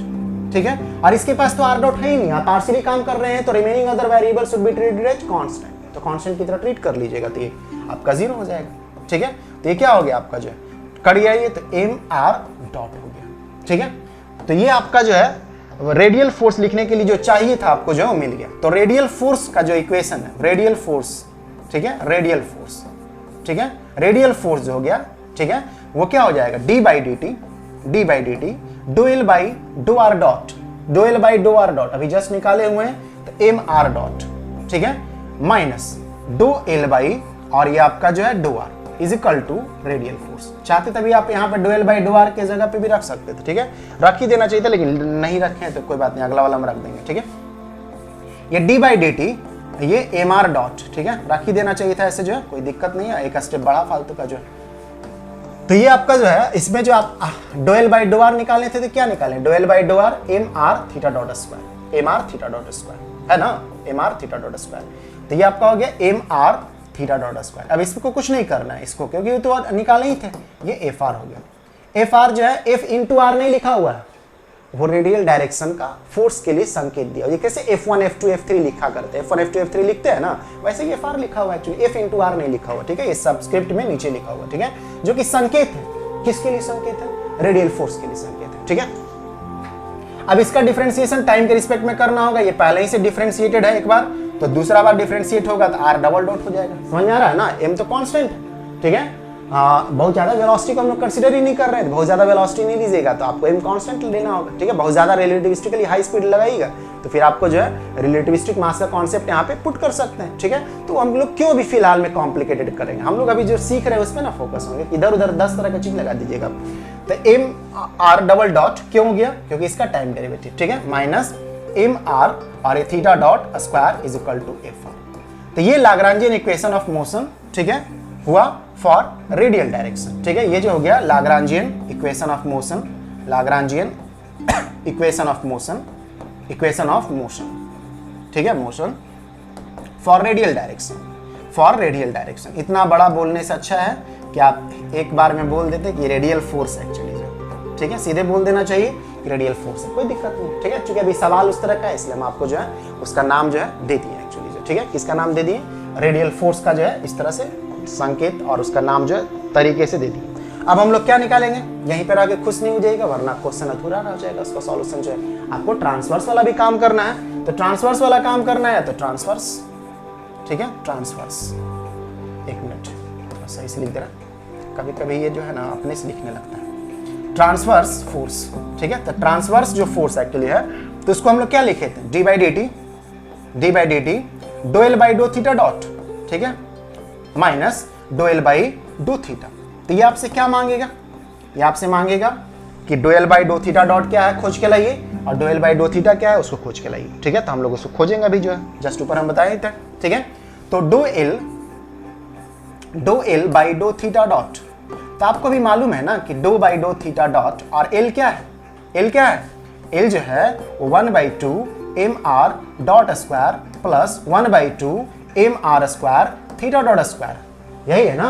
ठीक है, और इसके पास तो r डॉट है ही नहीं, आप पार्शियली काम कर रहे हैं, तो remaining other variable should be treated as constant, तो कांस्टेंट की तरह ट्रीट कर लीजिएगा, तो ये आपका 0 हो जाएगा। ठीक है, तो ये क्या हो गया आपका जो है, कट गया ये, तो m r डॉट हो गया। ठीक है, तो ये आपका जो है रेडियल फोर्स लिखने के लिए जो चाहिए था आपको जो है वो मिल गया। तो रेडियल फोर्स का जो इक्वेशन है, रेडियल फोर्स, ठीक है, रेडियल फोर्स, ठीक है, रेडियल फोर्स जो हो गया, ठीक है, वो क्या हो जाएगा, d/dt dou r dot, dou r dot अभी जस्ट निकाले हुए हैं, तो m r डॉट, ठीक है, माइनस dou और ये आपका जो है dou r is equal to radial force. चाहते तभी आप यहाँ पे dou r के जगह पे भी रख सकते थे। ठीक है, रख ही देना चाहिए था, लेकिन नहीं रखे तो कोई बात नहीं, अगला वाला हम रख देंगे। ठीक है, ये d/dt ये mr डॉट, ठीक है, रख ही देना चाहिए था ऐसे, जो है कोई दिक्कत नहीं है, एक स्टेप बड़ा फालतू का जो है। तो ये आपका जो है, इसमें जो आप dou r निकालने थे तो क्या निकालें, dou r mr theta dot square, mr theta dot square है ना, mr थीटा डॉट स्क्वायर। तो ये आपका हो गया mr थीटा डॉट स्क्वायर। अब इसको कुछ नहीं करना है इसको, क्योंकि ये तो निकाले ही थे, ये fr हो गया। fr जो है f इंटू r नहीं लिखा हुआ है, वो रेडियल डायरेक्शन का फोर्स के लिए संकेत दिया। ये कैसे f1 f2 f3 लिखा करते हैं, f1 f2 f3 लिखते हैं ना, वैसे ये fr लिखा हुआ है एक्चुअली, f इंटू r नहीं लिखा हुआ। ठीक है, ये सबस्क्रिप्ट में नीचे लिखा हुआ, ठीक है, जो कि संकेत है, किसके लिए संकेत है, रेडियल फोर्स के लिए संकेत है। ठीक है, अब इसका डिफरेंशिएशन टाइम के रिस्पेक्ट में करना होगा, ये पहले ही से डिफरेंशिएटेड है एक बार, तो दूसरा बार डिफरेंशिएट होगा तो r डबल डॉट हो जाएगा। समझ में आ रहा है ना, m तो कांस्टेंट है। ठीक है, बहुत ज्यादा वेलोसिटी को हम लोग कंसीडर ही नहीं कर रहे हैं, बहुत ज्यादा वेलोसिटी नहीं लीजिएगा, तो आपको m कांस्टेंट लेना होगा। ठीक है, बहुत ज्यादा रिलेटिविस्टिकली हाई स्पीड लगाइएगा तो फिर आपको जो है रिलेटिविस्टिक मास का कॉन्सेप्ट यहाँ पे पुट कर सकते हैं। ठीक है, तो हम लोग क्यों भी फिलहाल में कॉम्प्लिकेटेड करेंगे, हम लोग अभी जो सीख रहे हैं उस पर ना फोकस होंगे, इधर उधर 10 तरह की चीज लगा दीजिएगा। तो m r डबल डॉट क्यों हो गया, क्योंकि इसका टाइम डेरिवेटिव, ठीक है, माइनस m r और ये theta dot square is equal to fr। तो ये लाग्रांजियन इक्वेशन ऑफ मोशन, ठीक है, हुआ फॉर रेडियल डायरेक्शन। ठीक है, ये जो हो गया Lagrangian equation of motion, Lagrangian equation of motion, equation of motion, ठीक है, motion for radial direction, for radial direction. इतना बड़ा बोलने से अच्छा है कि आप एक बार में बोल देते कि रेडियल फोर्स एक्चुअली जो, ठीक है, सीधे बोल देना चाहिए कि रेडियल फोर्स है, कोई दिक्कत नहीं। ठीक है, क्योंकि अभी सवाल उस तरह का है, इसलिए हम आपको जो है उसका नाम जो है दे दिए एक्चुअली जो, ठीक है, किसका नाम दे दिए, रेडियल फोर्स का जो है इस तरह से संकेत और उसका नाम जो है तरीके से दे दिए। अब हम लोग क्या निकालेंगे, यहीं पर आगे खुश नहीं हो जाएगा, वरना क्वेश्चन अधूरा रह जाएगा। उसका सॉल्यूशन जो है आपको ट्रांसवर्स वाला भी काम करना है, तो ट्रांसवर्स वाला काम करना है तो ट्रांसवर्स, ठीक है, ट्रांसवर्स, एक मिनट सही से लिख दे रहा, कभी कभी ये जो है ना अपने से लिखने लगता है, ट्रांसवर्स फोर्स। ठीक है, तो ट्रांसवर्स जो फोर्स एक्चुअली है, तो उसको हम लोग क्या लिखे थे, d/dt dou थीटा डॉट, ठीक है, माइनस dou थीटा। तो ये आपसे क्या मांगेगा, ये आपसे मांगेगा कि dou थीटा डॉट क्या है खोज के लाइए, और dou थीटा क्या है उसको खोज के लाइए। ठीक है, तो हम लोग उसको खोजेंगे अभी जो है, जस्ट ऊपर हम बताए थे। ठीक है, तो dou थीटा डॉट, तो आपको भी मालूम है ना कि dou थीटा डॉट और l क्या है, एल क्या है, एल जो है वो 1/2 mr dot square plus 1/2 mr square theta dot square, यही है ना,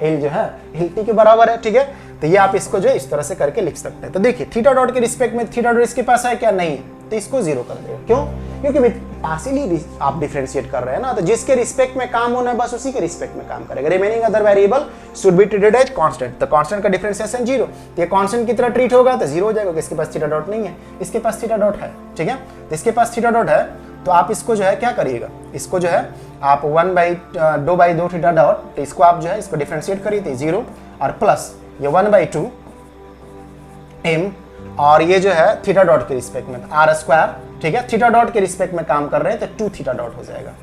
एल जो है एल टी के बराबर है, ठीक है। तो ये आप इसको जो है इस तरह से करके लिख सकते हैं। तो देखिए थीटा डॉट के रिस्पेक्ट में थीटा डॉट इसके पास है क्या, नहीं, तो इसको जीरो कर देगा। क्यों, क्योंकि पार्शियली आप डिफरेंशिएट कर रहे हैं ना, तो जिसके रिस्पेक्ट में काम होना है बस उसी के रिस्पेक्ट में काम करेगा। Remaining other variable should be treated as constant, तो कांस्टेंट का डिफरेंशिएशन जीरो, तो ये कांस्टेंट की तरह ट्रीट होगा तो जीरो हो जाएगा, इसके पास थीटा डॉट नहीं है, इसके पास थीटा डॉट है, ठीक है। तो इसके पास थीटा डॉट है, तो आप इसको जो है क्या करिएगा, इसको जो है आप 1/2 थीटा डॉट, तो इसको आप जो है इसको डिफरेंशिएट करिए तो जीरो, और प्लस ये 1/2 m, और ये जो है थीटा डॉट के रिस्पेक्ट में आर स्क्वायर, ठीक है, थीटा डॉट के रिस्पेक्ट में काम कर रहे हैं तो 2 थीटा डॉट हो जाएगा,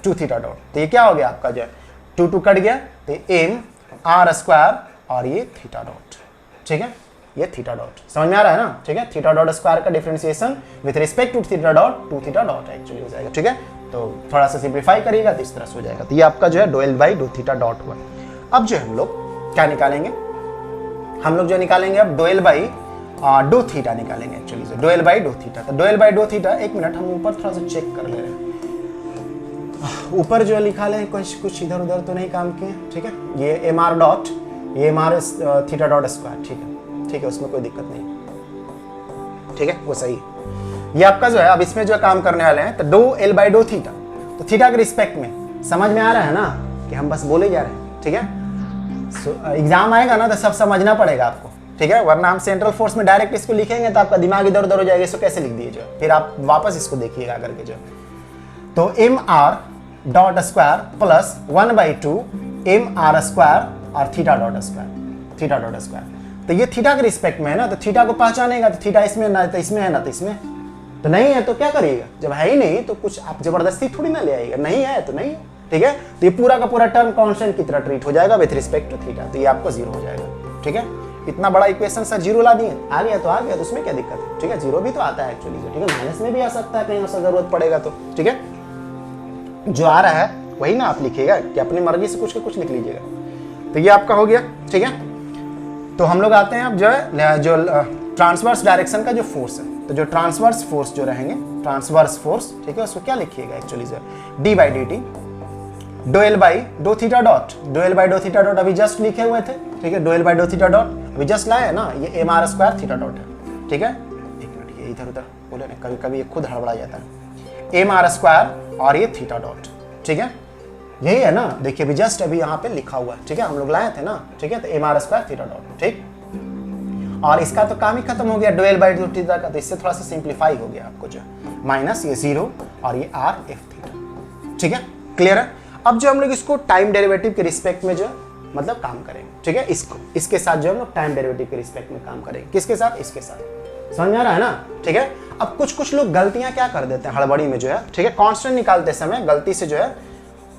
2 थीटा डॉट। तो ये क्या हो गया आपका जो है 2 कट गया, तो m आर स्क्वायर और ये थीटा डॉट, ठीक है, ये थीटा डॉट समझ में आ रहा है ना, ठीक है। थीटा डॉट स्क्वायर का differentiation with respect to theta dot 2 theta dot actually हो जाएगा, ठीक है। तो थोड़ा सा सिंप्लीफाई करिएगा तो इस तरह से हो जाएगा। तो ये आपका जो है डो एल बाई 2 थीटा डॉट हुआ। अब जो हम लोग क्या निकालेंगे, हम लोग जो निकालेंगे अब डो एल बाई 2 थीटा निकालेंगे एक्चुअली, डो एल बाई 2 थीटा। तो डो एल बाई 2 थीटा, एक मिनट हम ऊपर थोड़ा सा चेक कर ले रहे हैं, ऊपर जो लिखा ले कुछ इधर उधर तो नहीं काम किए, ठीक है। ये एम आर डॉट, ये m r theta dot square, ठीक है, ठीक है, उसमें कोई दिक्कत नहीं, ठीक है, वो सही है। ये आपका जो है अब इसमें जो काम करने वाले हैं तो डो एल बाई 2 थीटा, तो थीटा के रिस्पेक्ट में समझ में आ रहा है ना कि हम बस बोले जा रहे हैं, ठीक है। एग्जाम आएगा ना तो सब समझना पड़ेगा आपको, ठीक है, वरना हम सेंट्रल फोर्स में डायरेक्ट इसको लिखेंगे तो आपका दिमाग इधर उधर हो जाएगा, इसको कैसे लिख दिए जो, फिर आप वापस इसको देखिएगा करके जो। तो m r dot square plus 1/2 m r square और theta dot square, theta dot square. तो ये थीटा के रिस्पेक्ट में है ना, तो थीटा को पहचानेगा, तो थीटा इसमें ना तो इसमें है ना तो इसमें, तो नहीं है तो क्या करिएगा, जब है ही नहीं तो कुछ आप जबरदस्ती थोड़ी ना ले आइएगा, नहीं है तो नहीं, ठीक है। तो ये पूरा का पूरा टर्म कांस्टेंट की तरह ट्रीट हो जाएगा विथ रिस्पेक्ट टू थीटा, तो ये आपको जीरो हो जाएगा, ठीक है। इतना बड़ा इक्वेशन सर जीरो ला दिए, आ गया तो आ गया, तो उसमें क्या दिक्कत है, ठीक है। जीरो भी तो आता है एक्चुअली, ठीक है, माइनस में भी आ सकता है कहीं ऐसा जरूरत पड़ेगा तो, ठीक है। जो आ रहा है वही ना आप लिखिएगा कि अपनी मर्जी से कुछ लिख लीजिएगा। तो ये आपका हो गया, ठीक है। तो हम लोग आते हैं अब जो है जो ट्रांसवर्स डायरेक्शन का जो फोर्स है, तो जो ट्रांसवर्स फोर्स जो रहेंगे, ट्रांसवर्स फोर्स, ठीक है, उसको क्या लिखिएगा एक्चुअली जो डी बाई डी टी डो एल बाई 2 थीटा डॉट, डो एल बाई 2 थीटा डॉट अभी जस्ट लिखे हुए थे, ठीक है, डो एल बाई 2 थीटा डॉट अभी जस्ट लाए ना, ये m r square theta dot है, ठीक है। एक मिनट, ये इधर उधर बोले ना, कभी कभी ये खुद हड़बड़ा जाता है, एम आर स्क्वायर और ये थीटा डॉट, ठीक है, यही है ना, देखिए अभी जस्ट अभी यहाँ पे लिखा हुआ है, ठीक है, हम लोग लाए थे ना, ठीक है। तो m r square theta dot, ठीक, और इसका तो काम ही खत्म हो गया डो एल बाई 2 थीटा का, तो इससे थोड़ा सा सिंप्लीफाई हो गया आपको जो माइनस ये जीरो और ये आर एफ थीटा, ठीक है, क्लियर है। अब जो हम लोग इसको टाइम डेरिवेटिव के रिस्पेक्ट में जो मतलब काम करेंगे, ठीक है, इसको इसके साथ जो हम लोग टाइम डेरिवेटिव के रिस्पेक्ट में काम करेंगे, किसके साथ, इसके साथ, समझ आ रहा है ना, ठीक है। अब कुछ लोग गलतियां क्या कर देते हैं हड़बड़ी में जो है, ठीक है, कांस्टेंट निकालते समय गलती से जो है,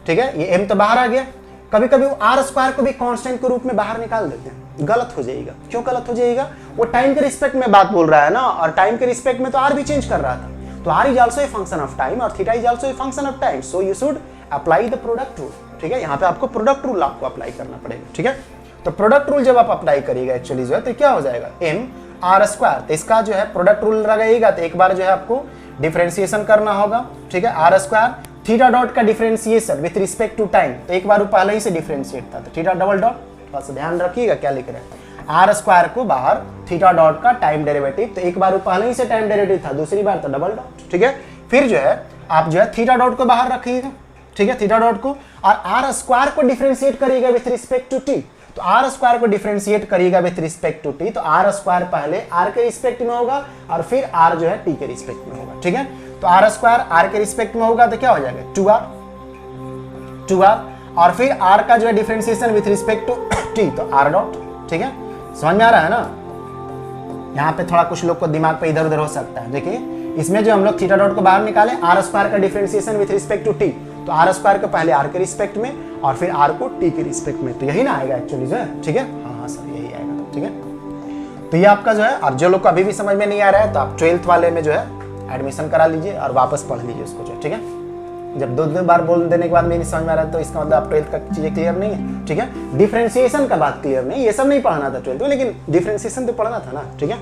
ठीक है, ये m तो बाहर आ गया, कभी कभी वो आर स्क्वायर को भी कांस्टेंट के रूप में बाहर निकाल देते हैं, गलत हो जाएगा। क्यों गलत हो जाएगा, वो टाइम के रिस्पेक्ट में बात बोल रहा है ना, और टाइम के रिस्पेक्ट में तो आर भी चेंज कर रहा था, तो r is also a function of time और theta is also a function of time, so you should apply the product rule, ठीक है। यहाँ पे आपको प्रोडक्ट रूल आपको अप्लाई करना पड़ेगा, ठीक है। तो प्रोडक्ट रूल जब आप अप्लाई करिएगा एक्चुअली जो है तो क्या हो जाएगा, एम आर स्क्वायर, तो इसका जो है प्रोडक्ट रूल लगाइएगा तो एक बार जो है आपको डिफरेंशिएशन करना होगा, ठीक है, आर स्क्वायर थीटा डॉट का differentiation with respect to time, तो एक बार वो पहले ही से डिफरेंशिएट था, तो थीटा डबल डॉट, थोड़ा सा ध्यान रखिएगा क्या लिख रहे हैं, आर स्क्वायर को बाहर थीटा डॉट का टाइम डेरिवेटिव, तो एक बार वो पहले ही से टाइम डेरिवेटिव था, दूसरी बार तो डबल डॉट, ठीक है। फिर जो है आप जो है थीटा डॉट को बाहर रखिएगा, ठीक है, थीटा डॉट को, और आर स्क्वायर को डिफरेंशिएट करिएगा विथ रिस्पेक्ट टू टी, तो आर स्क्वायर को डिफरेंशिएट करिएगा विथ रिस्पेक्ट टू टी, तो आर स्क्वायर पहले आर के रिस्पेक्ट में होगा और फिर आर जो है टी के रिस्पेक्ट में होगा, ठीक है। तो आर स्क्वायर आर के रिस्पेक्ट में होगा तो क्या हो जाएगा 2r, और फिर आर का जो है differentiation with respect to t, तो आर डॉट, ठीक है, समझ में आ रहा है ना। यहाँ पे थोड़ा कुछ लोग को दिमाग पे इधर उधर हो सकता है, देखिए इसमें जो हम लोग थीटा डॉट को बाहर निकाले, आर स्क्वायर का differentiation with respect to t, तो आर स्क्वायर को पहले आर के रिस्पेक्ट में और फिर आर को टी के रिस्पेक्ट में, तो यही ना आएगा एक्चुअली जो है, ठीक है, हाँ सर यही आएगा, ठीक है। तो ये आपका जो है, और जो लोग को अभी भी समझ में नहीं आ रहा है तो आप 12th वाले में जो है एडमिशन करा लीजिए और वापस पढ़ लीजिए उसको जो, ठीक है। जब दो बार बोल देने के बाद में नहीं समझ में आ रहा है तो इसका मतलब आप 12th का चीजें क्लियर नहीं है, ठीक है। डिफरेंशिएशन का बात क्लियर नहीं, ये सब नहीं पढ़ना था 12th में, लेकिन डिफरेंशिएशन तो पढ़ना था ना, ठीक है।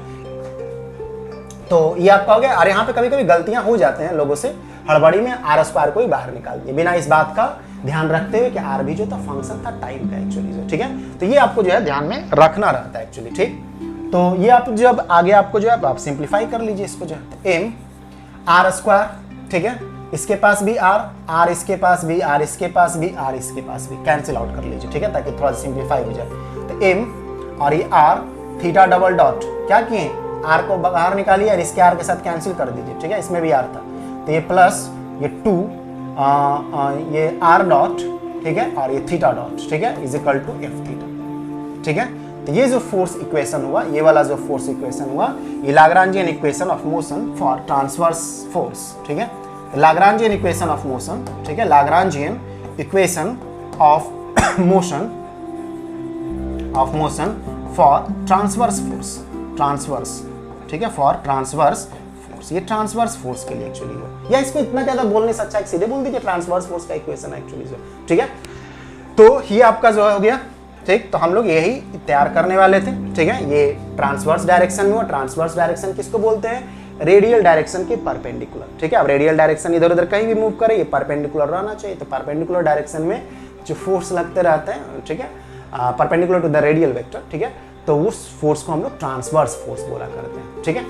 तो ये आपका हो गया। और यहाँ पे कभी कभी गलतियां हो जाते हैं लोगों से, हड़बड़ी में आर स्क्वायर को ही बाहर निकाल दिया बिना इस बात का ध्यान रखते हुए कि आर भी जो था फंक्शन था टाइम का एक्चुअली जो, ठीक है। तो ये आपको जो है ध्यान में रखना रहता है एक्चुअली, ठीक। तो ये आप जब आगे आपको जो है आप सिंप्लीफाई कर लीजिए इसको जो है, एम आर स्क्वायर, ठीक है, इसके पास भी आर इसके पास भी, आर इसके पास भी, आर इसके पास भी, कैंसिल आउट कर लीजिए, ठीक है, ताकि थोड़ा सिंप्लीफाई हो जाए। तो एम और ये आर थीटा डबल डॉट क्या किए, आर को बाहर निकालिए और इसके आर के साथ कैंसिल कर दीजिए, ठीक है, इसमें भी आर था। तो ये प्लस ये 2 ये आर डॉट, ठीक है, और ये थीटा डॉट, ठीक है, is equal to f theta, ठीक है। तो ये जो फोर्स इक्वेशन हुआ, ये वाला जो फोर्स इक्वेशन हुआ, ये Lagrangian equation of motion for transverse force, ठीक है। लाग्रांजियन इक्वेशन ऑफ मोशन, ठीक है, Lagrangian equation of motion for transverse force, transverse, ठीक है, फॉर ट्रांसवर्स फोर्स, ये ट्रांसवर्स फोर्स के लिए एक्चुअली हो, या इसको इतना ज्यादा बोलने से अच्छा सीधे बोल दीजिए ट्रांसवर्स फोर्स का इक्वेशन है एक्चुअली जो, ठीक है। तो ये आपका जो हो गया, ठीक। तो हम लोग यही तैयार करने वाले थे, ठीक है। ये ट्रांसवर्स डायरेक्शन में हुआ, ट्रांसवर्स डायरेक्शन किसको बोलते हैं, रेडियल डायरेक्शन के परपेंडिकुलर, ठीक है। अब रेडियल डायरेक्शन इधर उधर कहीं भी मूव करे, ये परपेंडिकुलर रहना चाहिए। तो परपेंडिकुलर डायरेक्शन में जो फोर्स लगते रहते हैं, ठीक है, perpendicular to the radial vector, ठीक है, तो उस फोर्स को हम लोग ट्रांसवर्स फोर्स बोला करते हैं, ठीक है।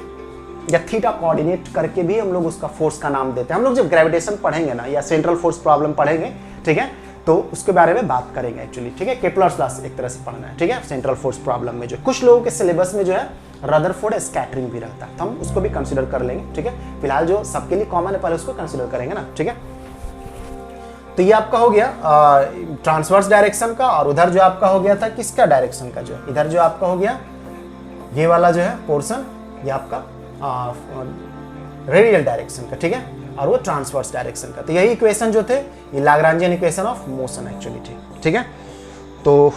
या थीटा कोऑर्डिनेट करके भी हम लोग उसका फोर्स का नाम देते हैं। हम लोग जब ग्रेविटेशन पढ़ेंगे ना, या सेंट्रल फोर्स प्रॉब्लम पढ़ेंगे, ठीक है, तो उसके बारे में बात करेंगे एक्चुअली, ठीक है। केपलर्स लॉ एक तरह से पढ़ना है, ठीक है, सेंट्रल फोर्स प्रॉब्लम में जो कुछ लोगों के सिलेबस में जो है रदरफोर्ड स्कैटरिंग भी रहता है, तो हम उसको भी कंसीडर कर लेंगे, ठीक है। फिलहाल जो सबके लिए कॉमन है पहले उसको कंसीडर करेंगे ना, ठीक है। तो ये आपका हो गया ट्रांसवर्स डायरेक्शन का, और उधर जो आपका हो गया था किसका डायरेक्शन का, जो इधर जो आपका हो गया ये वाला जो है पोर्शन, ये आपका रेडियल डायरेक्शन का, ठीक है, और वो ट्रांसवर्स डायरेक्शन का। तो यही इक्वेशन जो थे ये Lagrangian equation of motion actually थे, ठीक है। तो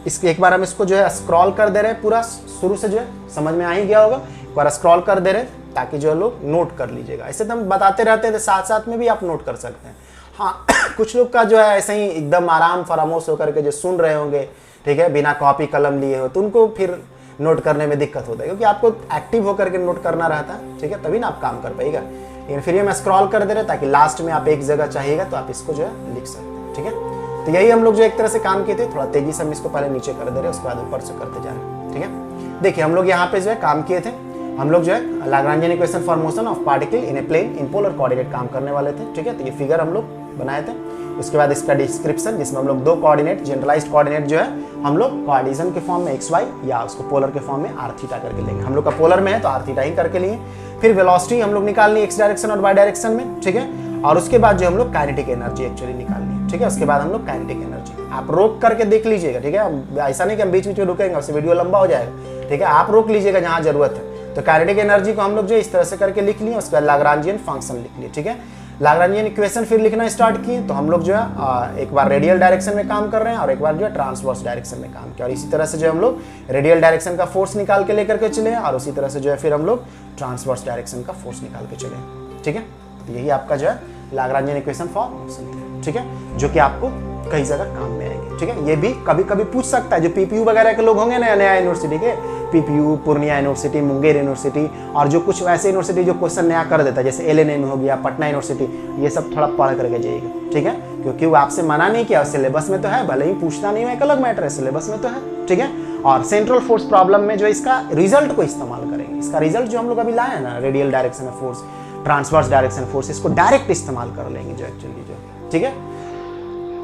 इसके एक बार हम इसको जो है स्क्रॉल कर दे रहे हैं, पूरा शुरू से जो है समझ में आ ही गया होगा, एक बार स्क्रॉल कर दे रहे हैं ताकि जो लोग नोट कर लीजिएगा। ऐसे तो हम बताते रहते हैं, साथ साथ में भी आप नोट कर सकते हैं। हाँ कुछ लोग का जो है ऐसे ही एकदम आराम फरामोश होकर के जो सुन रहे होंगे, ठीक है, बिना कॉपी कलम लिए हो, तो उनको फिर नोट करने में दिक्कत होता है, क्योंकि आपको एक्टिव होकर के नोट करना रहता है, ठीक है, तभी ना आप काम कर पाएगा। लेकिन फिर ये मैं स्क्रॉल कर दे रहे ताकि लास्ट में आप एक जगह चाहिएगा तो आप इसको जो है लिख सकते हैं, ठीक है। तो यही हम लोग जो एक तरह से काम किए थे, थोड़ा तेजी से हम इसको पहले नीचे कर दे रहे, उसके बाद ऊपर से करते जा रहे हैं, ठीक है। देखिए हम लोग यहाँ पे जो है काम किए थे, हम लोग जो है Lagrangian equation for motion of particle in a plane in polar coordinate काम करने वाले थे, ठीक है। तो ये फिगर हम लोग बनाए थे। उसके बाद इसका डिस्क्रिप्शन, जिसमें हम लोग दो कोऑर्डिनेट, जनरलाइज्ड कोऑर्डिनेट जो है हम लोग कोऑर्डिनेशन के फॉर्म में एक्स वाई, या उसको पोलर के फॉर्म में आर थीटा करके लेंगे। हम लोग का पोलर में है तो आर थीटा ही करके लिए। फिर वेलोसिटी हम लोग निकालनी एक्स डायरेक्शन और वाई डायरेक्शन में, ठीक है। और उसके बाद जो हम लोग काइनेटिक एनर्जी एक्चुअली निकालनी है, ठीक है। उसके बाद हम लोग काइनेटिक एनर्जी आप रोक करके देख लीजिएगा, ठीक है। ऐसा नहीं कि हम बीच बीच में रुकेंगे, उससे वीडियो लंबा हो जाएगा, ठीक है। आप रोक लीजिएगा जहाँ जरूरत है। तो काइनेटिक एनर्जी को हम लोग जो इस तरह से करके लिख लिए, उसके बाद लाग्रांजियन फंक्शन लिख लिए, ठीक है। लाग्रांजियन इक्वेशन फिर लिखना स्टार्ट किए, तो हम लोग जो है एक बार रेडियल डायरेक्शन में काम कर रहे हैं और एक बार जो है ट्रांसवर्स डायरेक्शन में काम किया, और इसी तरह से जो हम लोग रेडियल डायरेक्शन का फोर्स निकाल के लेकर के चले, और उसी तरह से जो है फिर हम लोग ट्रांसवर्स डायरेक्शन का फोर्स निकाल के चले, ठीक है। तो यही आपका जो है लाग्रांजियन इक्वेशन फॉर मोशन, ठीक है, जो कि आपको कई जगह काम में आएंगे, ठीक है। ये भी कभी कभी पूछ सकता है, जो पीपीयू वगैरह के लोग होंगे नया यूनिवर्सिटी के, PPU, Purnia university, Munger university, और जो कुछ वैसे यूनिवर्सिटी जो क्वेश्चन नया कर देता है, जैसे एलएनएम हो गया, पटना यूनिवर्सिटी, ये सब थोड़ा पढ़ करके जाइएगा, ठीक है। क्योंकि वो आपसे मना नहीं किया, सिलेबस में तो है, भले ही पूछना नहीं हो एक अलग मैटर है, सिलेबस में तो है, ठीक है। और सेंट्रल फोर्स प्रॉब्लम में जो इसका रिजल्ट को इस्तेमाल करेंगे, इसका रिजल्ट जो हम लोग अभी लाए हैं ना, radial direction force, transverse direction force, इसको डायरेक्ट इस्तेमाल कर लेंगे जो एक्चुअली जो, ठीक है।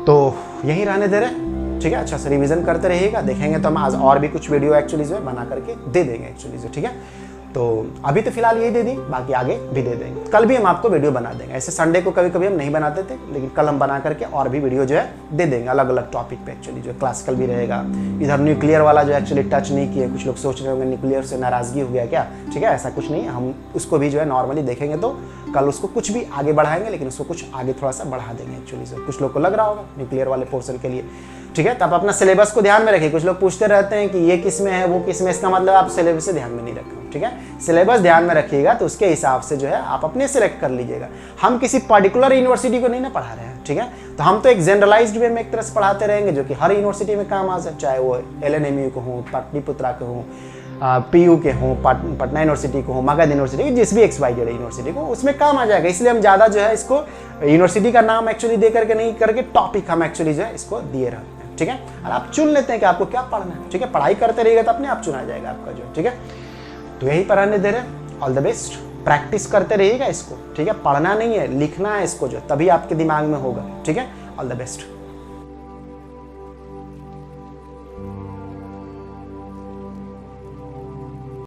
तो यही रहने दे रहे, ठीक है। अच्छा से रिवीजन करते रहिएगा, देखेंगे तो हम आज और भी कुछ वीडियो एक्चुअली जो है बना करके दे देंगे एक्चुअली जो, ठीक है। तो अभी तो फिलहाल यही दे दी, बाकी आगे भी दे देंगे। कल भी हम आपको वीडियो बना देंगे, ऐसे संडे को कभी कभी हम नहीं बनाते थे, लेकिन कल हम बना करके और भी वीडियो जो है दे देंगे अलग अलग टॉपिक पे एक्चुअली जो, क्लासिकल भी रहेगा। इधर न्यूक्लियर वाला जो एक्चुअली टच नहीं किए, कुछ लोग सोच रहे होंगे न्यूक्लियर से नाराजगी हो गया क्या, ठीक है, ऐसा कुछ नहीं, हम उसको भी जो है नॉर्मली देखेंगे। तो कल उसको कुछ भी आगे बढ़ाएंगे, लेकिन उसको कुछ आगे थोड़ा सा बढ़ा देंगे एक्चुअली जो, कुछ लोग को लग रहा होगा न्यूक्लियर वाले पोर्शन के लिए, ठीक है। तो आप अपना सिलेबस को ध्यान में रखिए। कुछ लोग पूछते रहते हैं कि ये किस में है, वो किस में, इसका मतलब आप सिलेबस से ध्यान में नहीं रख रहे, ठीक है। सिलेबस ध्यान में रखिएगा तो उसके हिसाब से जो है आप अपने सेलेक्ट कर लीजिएगा। हम किसी पर्टिकुलर यूनिवर्सिटी को नहीं ना पढ़ा रहे हैं, ठीक है। तो हम तो एक जनरलाइज्ड वे में एक तरह से पढ़ाते रहेंगे, जो कि हर यूनिवर्सिटी में काम आ जाए, चाहे वो एलएनएमयू को हो, पाटलिपुत्रा के हो, PU के हों, पटना यूनिवर्सिटी को हो, मगध यूनिवर्सिटी को, जिस भी XYZ यूनिवर्सिटी को, उसमें काम आ जाएगा। इसलिए हम ज़्यादा जो है इसको यूनिवर्सिटी का नाम एक्चुअली दे करके नहीं करके टॉपिक हम एक्चुअली जो है इसको दिए रहते हैं, ठीक है। और आप चुन लेते हैं कि आपको क्या पढ़ना है, ठीक है। पढ़ाई करते रहिएगा तो अपने आप चुना जाएगा आपका जो, ठीक है। तो यही पढ़ाने दे रहे, ऑल द बेस्ट। प्रैक्टिस करते रहिएगा इसको, ठीक है। पढ़ना नहीं है, लिखना है इसको जो, तभी आपके दिमाग में होगा, ठीक है। All the best.